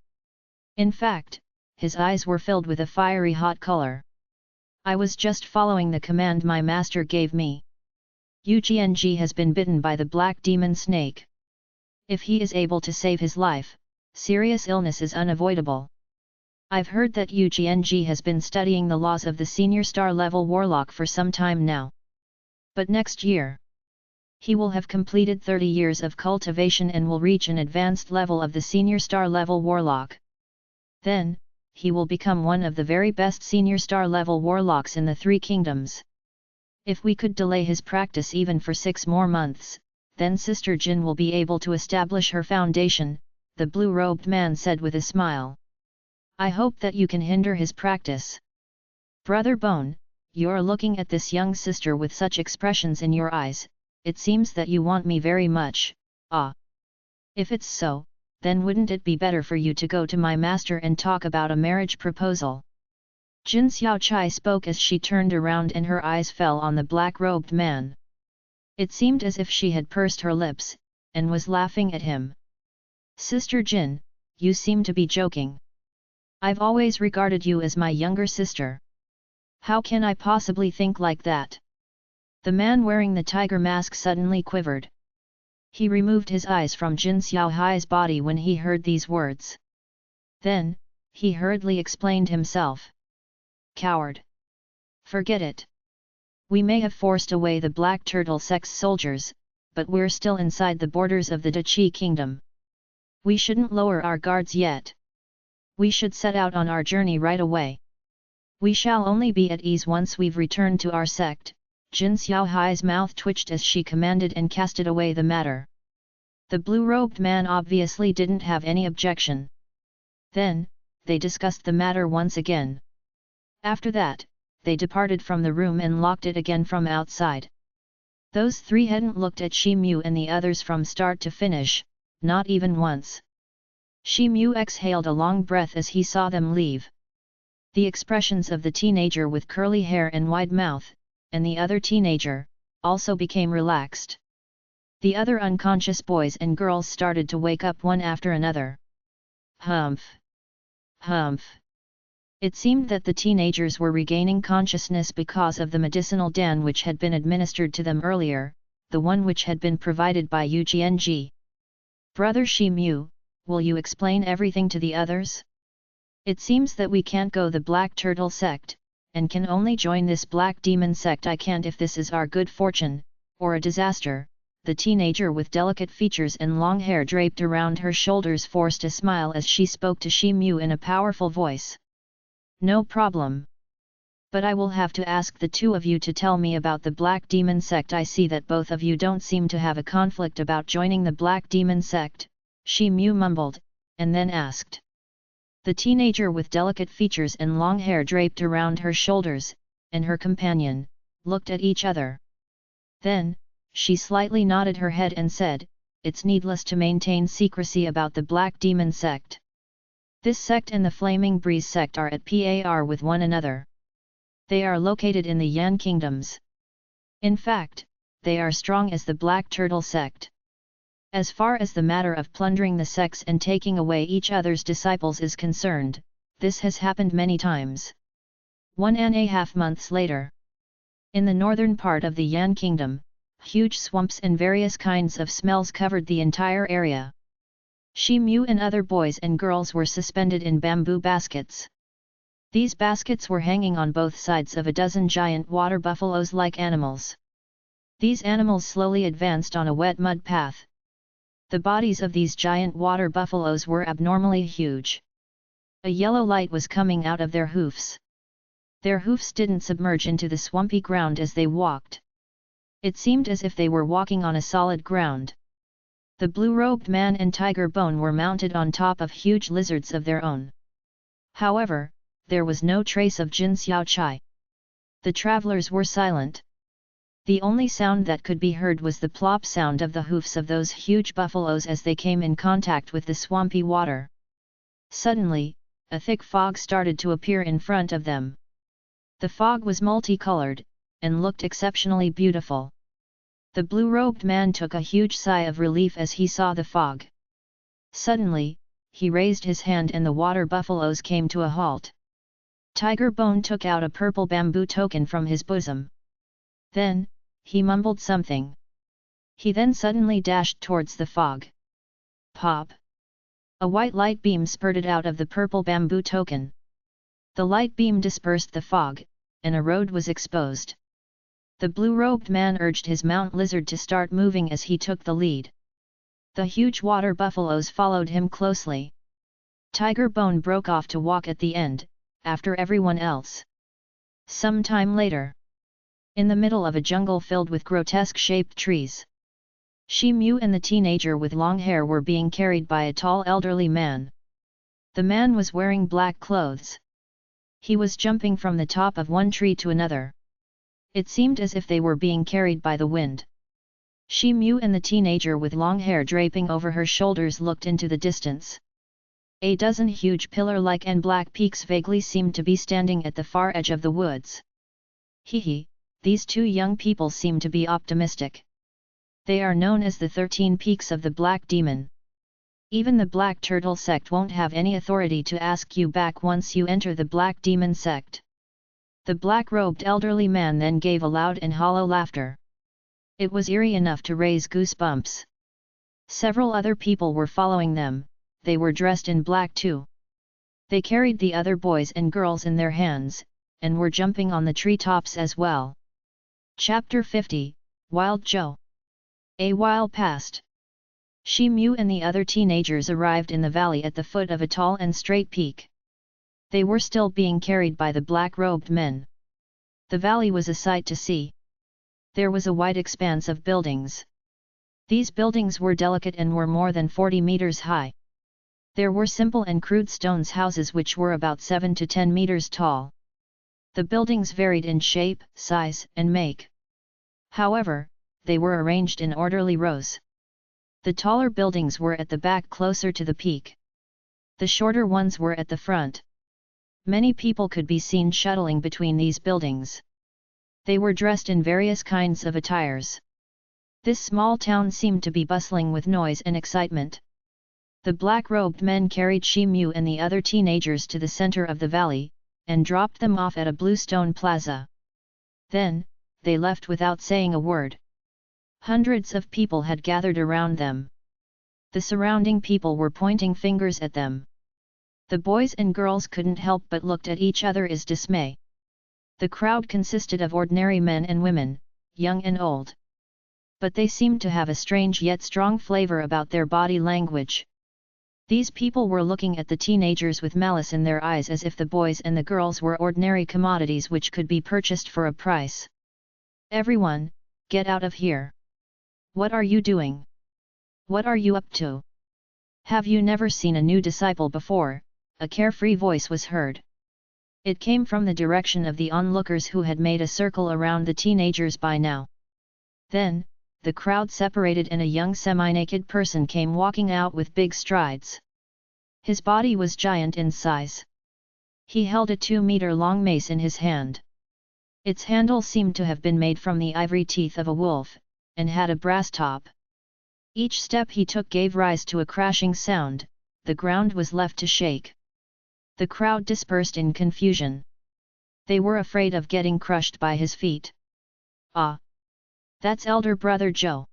In fact, his eyes were filled with a fiery hot color. I was just following the command my master gave me. Yu Jianji has been bitten by the black demon snake. If he is able to save his life, serious illness is unavoidable. I've heard that Yu Jianji has been studying the laws of the senior star-level warlock for some time now. But next year, he will have completed 30 years of cultivation and will reach an advanced level of the senior star-level warlock. Then, he will become one of the very best senior star-level warlocks in the Three Kingdoms. If we could delay his practice even for 6 more months, then Sister Jin will be able to establish her foundation, the blue-robed man said with a smile. I hope that you can hinder his practice. Brother Bone, you're looking at this young sister with such expressions in your eyes, it seems that you want me very much, ah. If it's so, then wouldn't it be better for you to go to my master and talk about a marriage proposal? Jin Xiaochai spoke as she turned around and her eyes fell on the black-robed man. It seemed as if she had pursed her lips, and was laughing at him. Sister Jin, you seem to be joking. I've always regarded you as my younger sister. How can I possibly think like that? The man wearing the tiger mask suddenly quivered. He removed his eyes from Jin Xiaohai's body when he heard these words. Then, he hurriedly explained himself. Coward! Forget it. We may have forced away the Black Turtle Sect's soldiers, but we're still inside the borders of the Dachi Kingdom. We shouldn't lower our guards yet. We should set out on our journey right away. We shall only be at ease once we've returned to our sect. Jin Xiaohai's mouth twitched as she commanded and casted away the matter. The blue-robed man obviously didn't have any objection. Then, they discussed the matter once again. After that, they departed from the room and locked it again from outside. Those three hadn't looked at Shi Mu and the others from start to finish, not even once. Shi Mu exhaled a long breath as he saw them leave. The expressions of the teenager with curly hair and wide mouth, and the other teenager, also became relaxed. The other unconscious boys and girls started to wake up one after another. Humph! Humph! It seemed that the teenagers were regaining consciousness because of the medicinal dan which had been administered to them earlier, the one which had been provided by Yu Jianji. Brother Shi Mu, will you explain everything to the others? It seems that we can't go the Black Turtle Sect, and can only join this Black Demon Sect. I can't if this is our good fortune, or a disaster. The teenager with delicate features and long hair draped around her shoulders forced a smile as she spoke to Shi Mu in a powerful voice. No problem. But I will have to ask the two of you to tell me about the Black Demon Sect. I see that both of you don't seem to have a conflict about joining the Black Demon Sect, Shi Mu mumbled, and then asked. The teenager with delicate features and long hair draped around her shoulders, and her companion, looked at each other. Then, she slightly nodded her head and said, it's needless to maintain secrecy about the Black Demon Sect. This sect and the Flaming Breeze sect are at par with one another. They are located in the Yan Kingdoms. In fact, they are strong as the Black Turtle Sect. As far as the matter of plundering the sects and taking away each other's disciples is concerned, this has happened many times. 1.5 months later. In the northern part of the Yan Kingdom, huge swamps and various kinds of smells covered the entire area. Shi Mu and other boys and girls were suspended in bamboo baskets. These baskets were hanging on both sides of a dozen giant water buffaloes-like animals. These animals slowly advanced on a wet mud path. The bodies of these giant water buffaloes were abnormally huge. A yellow light was coming out of their hoofs. Their hoofs didn't submerge into the swampy ground as they walked. It seemed as if they were walking on a solid ground. The blue-robed man and Tiger Bone were mounted on top of huge lizards of their own. However, there was no trace of Jin Xiaochai. The travelers were silent. The only sound that could be heard was the plop sound of the hoofs of those huge buffaloes as they came in contact with the swampy water. Suddenly, a thick fog started to appear in front of them. The fog was multicolored, and looked exceptionally beautiful. The blue-robed man took a huge sigh of relief as he saw the fog. Suddenly, he raised his hand and the water buffaloes came to a halt. Tiger Bone took out a purple bamboo token from his bosom. Then, he mumbled something. He then suddenly dashed towards the fog. Pop! A white light beam spurted out of the purple bamboo token. The light beam dispersed the fog, and a road was exposed. The blue-robed man urged his mount lizard to start moving as he took the lead. The huge water buffaloes followed him closely. Tiger Bone broke off to walk at the end, after everyone else. Some time later, in the middle of a jungle filled with grotesque-shaped trees, Shi Mu and the teenager with long hair were being carried by a tall elderly man. The man was wearing black clothes. He was jumping from the top of one tree to another. It seemed as if they were being carried by the wind. Shi Mu and the teenager with long hair draping over her shoulders looked into the distance. A dozen huge pillar-like and black peaks vaguely seemed to be standing at the far edge of the woods. Hee, these two young people seem to be optimistic. They are known as the 13 Peaks of the Black Demon. Even the Black Turtle sect won't have any authority to ask you back once you enter the Black Demon sect. The black-robed elderly man then gave a loud and hollow laughter. It was eerie enough to raise goosebumps. Several other people were following them, they were dressed in black too. They carried the other boys and girls in their hands, and were jumping on the treetops as well. Chapter 50, Wild Joe. A while passed. Shi Mu and the other teenagers arrived in the valley at the foot of a tall and straight peak. They were still being carried by the black-robed men. The valley was a sight to see. There was a wide expanse of buildings. These buildings were delicate and were more than 40 meters high. There were simple and crude stone houses which were about 7 to 10 meters tall. The buildings varied in shape, size, and make. However, they were arranged in orderly rows. The taller buildings were at the back closer to the peak. The shorter ones were at the front. Many people could be seen shuttling between these buildings. They were dressed in various kinds of attires. This small town seemed to be bustling with noise and excitement. The black-robed men carried Shi Mu and the other teenagers to the center of the valley, and dropped them off at a bluestone plaza. Then, they left without saying a word. Hundreds of people had gathered around them. The surrounding people were pointing fingers at them. The boys and girls couldn't help but looked at each other in dismay. The crowd consisted of ordinary men and women, young and old. But they seemed to have a strange yet strong flavor about their body language. These people were looking at the teenagers with malice in their eyes as if the boys and the girls were ordinary commodities which could be purchased for a price. "Everyone, get out of here! What are you doing? What are you up to? Have you never seen a new disciple before?" A carefree voice was heard. It came from the direction of the onlookers who had made a circle around the teenagers by now. Then, the crowd separated and a young semi-naked person came walking out with big strides. His body was giant in size. He held a 2-meter-long mace in his hand. Its handle seemed to have been made from the ivory teeth of a wolf, and had a brass top. Each step he took gave rise to a crashing sound, the ground was left to shake. The crowd dispersed in confusion. They were afraid of getting crushed by his feet. "Ah! That's Elder Brother Joe.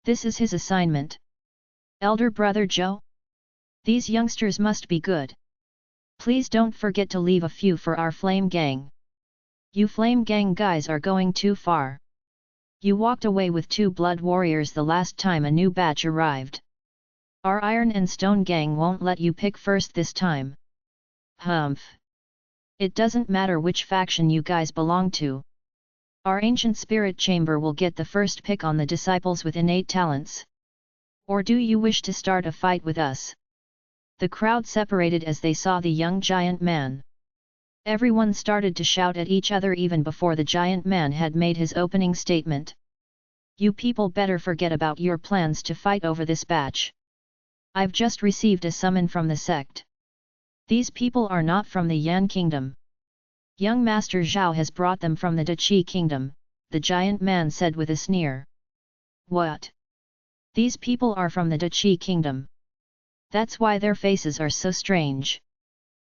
This is his assignment. Elder Brother Joe? These youngsters must be good. Please don't forget to leave a few for our Flame Gang. You Flame Gang guys are going too far. You walked away with 2 blood warriors the last time a new batch arrived. Our Iron and Stone Gang won't let you pick first this time." "Humph. It doesn't matter which faction you guys belong to. Our ancient spirit chamber will get the first pick on the disciples with innate talents. Or do you wish to start a fight with us?" The crowd separated as they saw the young giant man. Everyone started to shout at each other even before the giant man had made his opening statement. "You people better forget about your plans to fight over this batch. I've just received a summon from the sect. These people are not from the Yan Kingdom. Young Master Zhao has brought them from the Dachi Kingdom," the giant man said with a sneer. "What? These people are from the Dachi Kingdom? That's why their faces are so strange.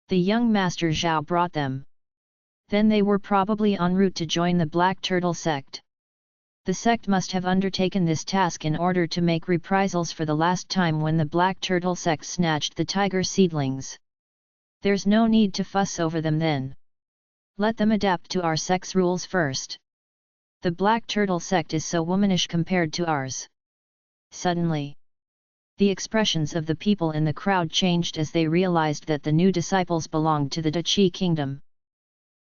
The young Master Zhao brought them. Then they were probably en route to join the Black Turtle sect. The sect must have undertaken this task in order to make reprisals for the last time when the Black Turtle sect snatched the tiger seedlings. There's no need to fuss over them then. Let them adapt to our sect's rules first. The Black Turtle sect is so womanish compared to ours." Suddenly, the expressions of the people in the crowd changed as they realized that the new disciples belonged to the Dachi Kingdom.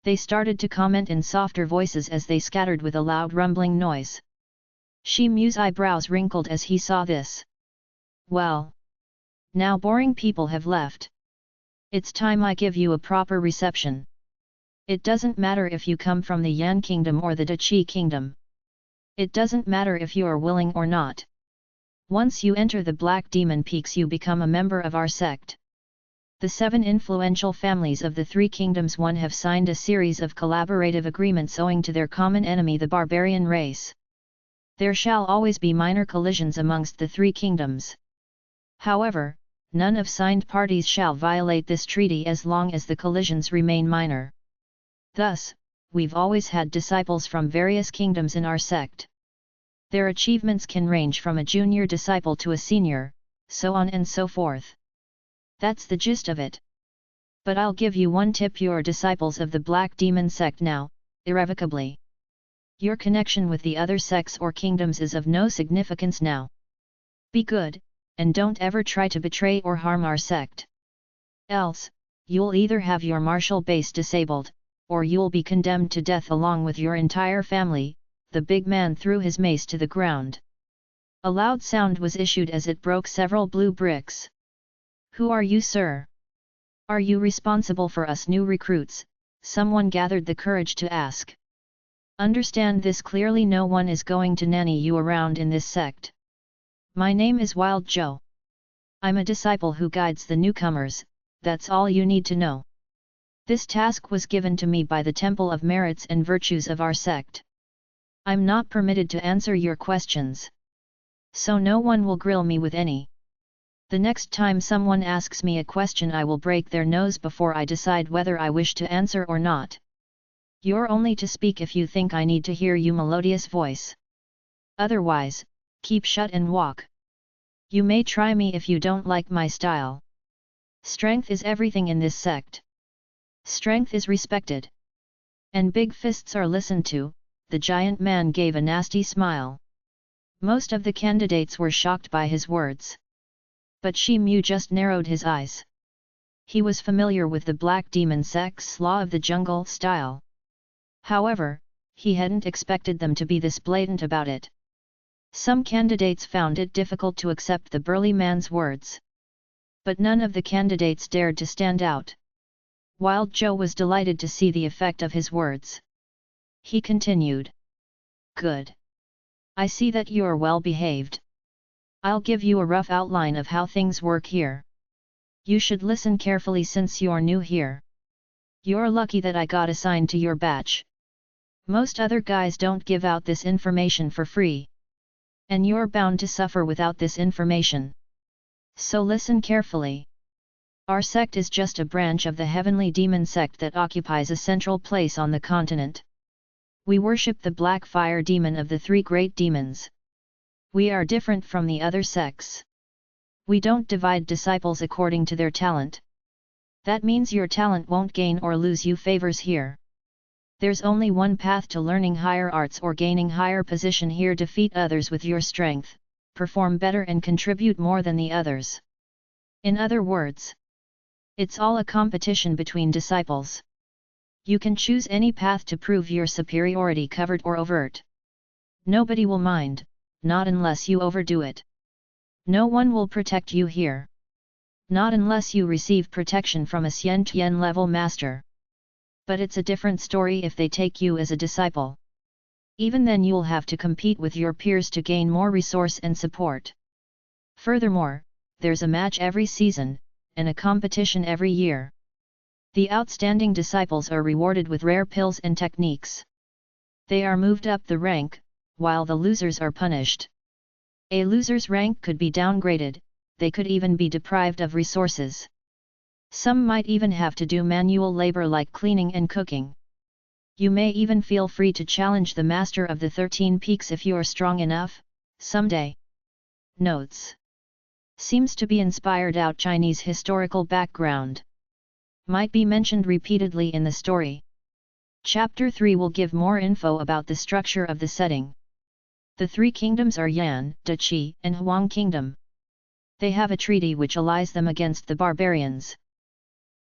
They started to comment in softer voices as they scattered with a loud rumbling noise. Shi Mu's eyebrows wrinkled as he saw this. "Well, now boring people have left. It's time I give you a proper reception. It doesn't matter if you come from the Yan Kingdom or the Dachi Kingdom. It doesn't matter if you are willing or not. Once you enter the Black Demon Peaks you become a member of our sect. The 7 influential families of the 3 kingdoms have signed a series of collaborative agreements owing to their common enemy the barbarian race. There shall always be minor collisions amongst the 3 kingdoms. However, none of signed parties shall violate this treaty as long as the collisions remain minor. Thus, we've always had disciples from various kingdoms in our sect. Their achievements can range from a junior disciple to a senior, so on and so forth. That's the gist of it. But I'll give you one tip: you're disciples of the Black Demon sect now, irrevocably. Your connection with the other sects or kingdoms is of no significance now. Be good, and don't ever try to betray or harm our sect. Else, you'll either have your martial base disabled, or you'll be condemned to death along with your entire family." The big man threw his mace to the ground. A loud sound was issued as it broke several blue bricks. "Who are you, sir? Are you responsible for us new recruits?" someone gathered the courage to ask. "Understand this clearly: no one is going to nanny you around in this sect. My name is Wild Joe. I'm a disciple who guides the newcomers, that's all you need to know. This task was given to me by the Temple of Merits and Virtues of our sect. I'm not permitted to answer your questions. So no one will grill me with any. The next time someone asks me a question, I will break their nose before I decide whether I wish to answer or not. You're only to speak if you think I need to hear your melodious voice. Otherwise, keep shut and walk. You may try me if you don't like my style. Strength is everything in this sect. Strength is respected. And big fists are listened to." The giant man gave a nasty smile. Most of the candidates were shocked by his words. But Shi Mu just narrowed his eyes. He was familiar with the Black Demon sect's law of the jungle style. However, he hadn't expected them to be this blatant about it. Some candidates found it difficult to accept the burly man's words. But none of the candidates dared to stand out. Wild Joe was delighted to see the effect of his words. He continued. "Good. I see that you're well behaved. I'll give you a rough outline of how things work here. You should listen carefully since you're new here. You're lucky that I got assigned to your batch. Most other guys don't give out this information for free. And you're bound to suffer without this information. So listen carefully. Our sect is just a branch of the heavenly demon sect that occupies a central place on the continent. We worship the black fire demon of the three great demons. We are different from the other sects. We don't divide disciples according to their talent. That means your talent won't gain or lose you favors here. There's only one path to learning higher arts or gaining higher position here: defeat others with your strength, perform better and contribute more than the others. In other words, it's all a competition between disciples. You can choose any path to prove your superiority, covert or overt. Nobody will mind, not unless you overdo it. No one will protect you here. Not unless you receive protection from a Xian Tian level master. But it's a different story if they take you as a disciple. Even then you'll have to compete with your peers to gain more resource and support. Furthermore, there's a match every season, and a competition every year. The outstanding disciples are rewarded with rare pills and techniques. They are moved up the rank, while the losers are punished. A loser's rank could be downgraded, they could even be deprived of resources. Some might even have to do manual labor like cleaning and cooking. You may even feel free to challenge the Master of the 13 Peaks if you're strong enough, someday. Notes. Seems to be inspired out Chinese historical background. Might be mentioned repeatedly in the story. Chapter 3 will give more info about the structure of the setting. The three kingdoms are Yan, Dachi, and Huang Kingdom. They have a treaty which allies them against the barbarians.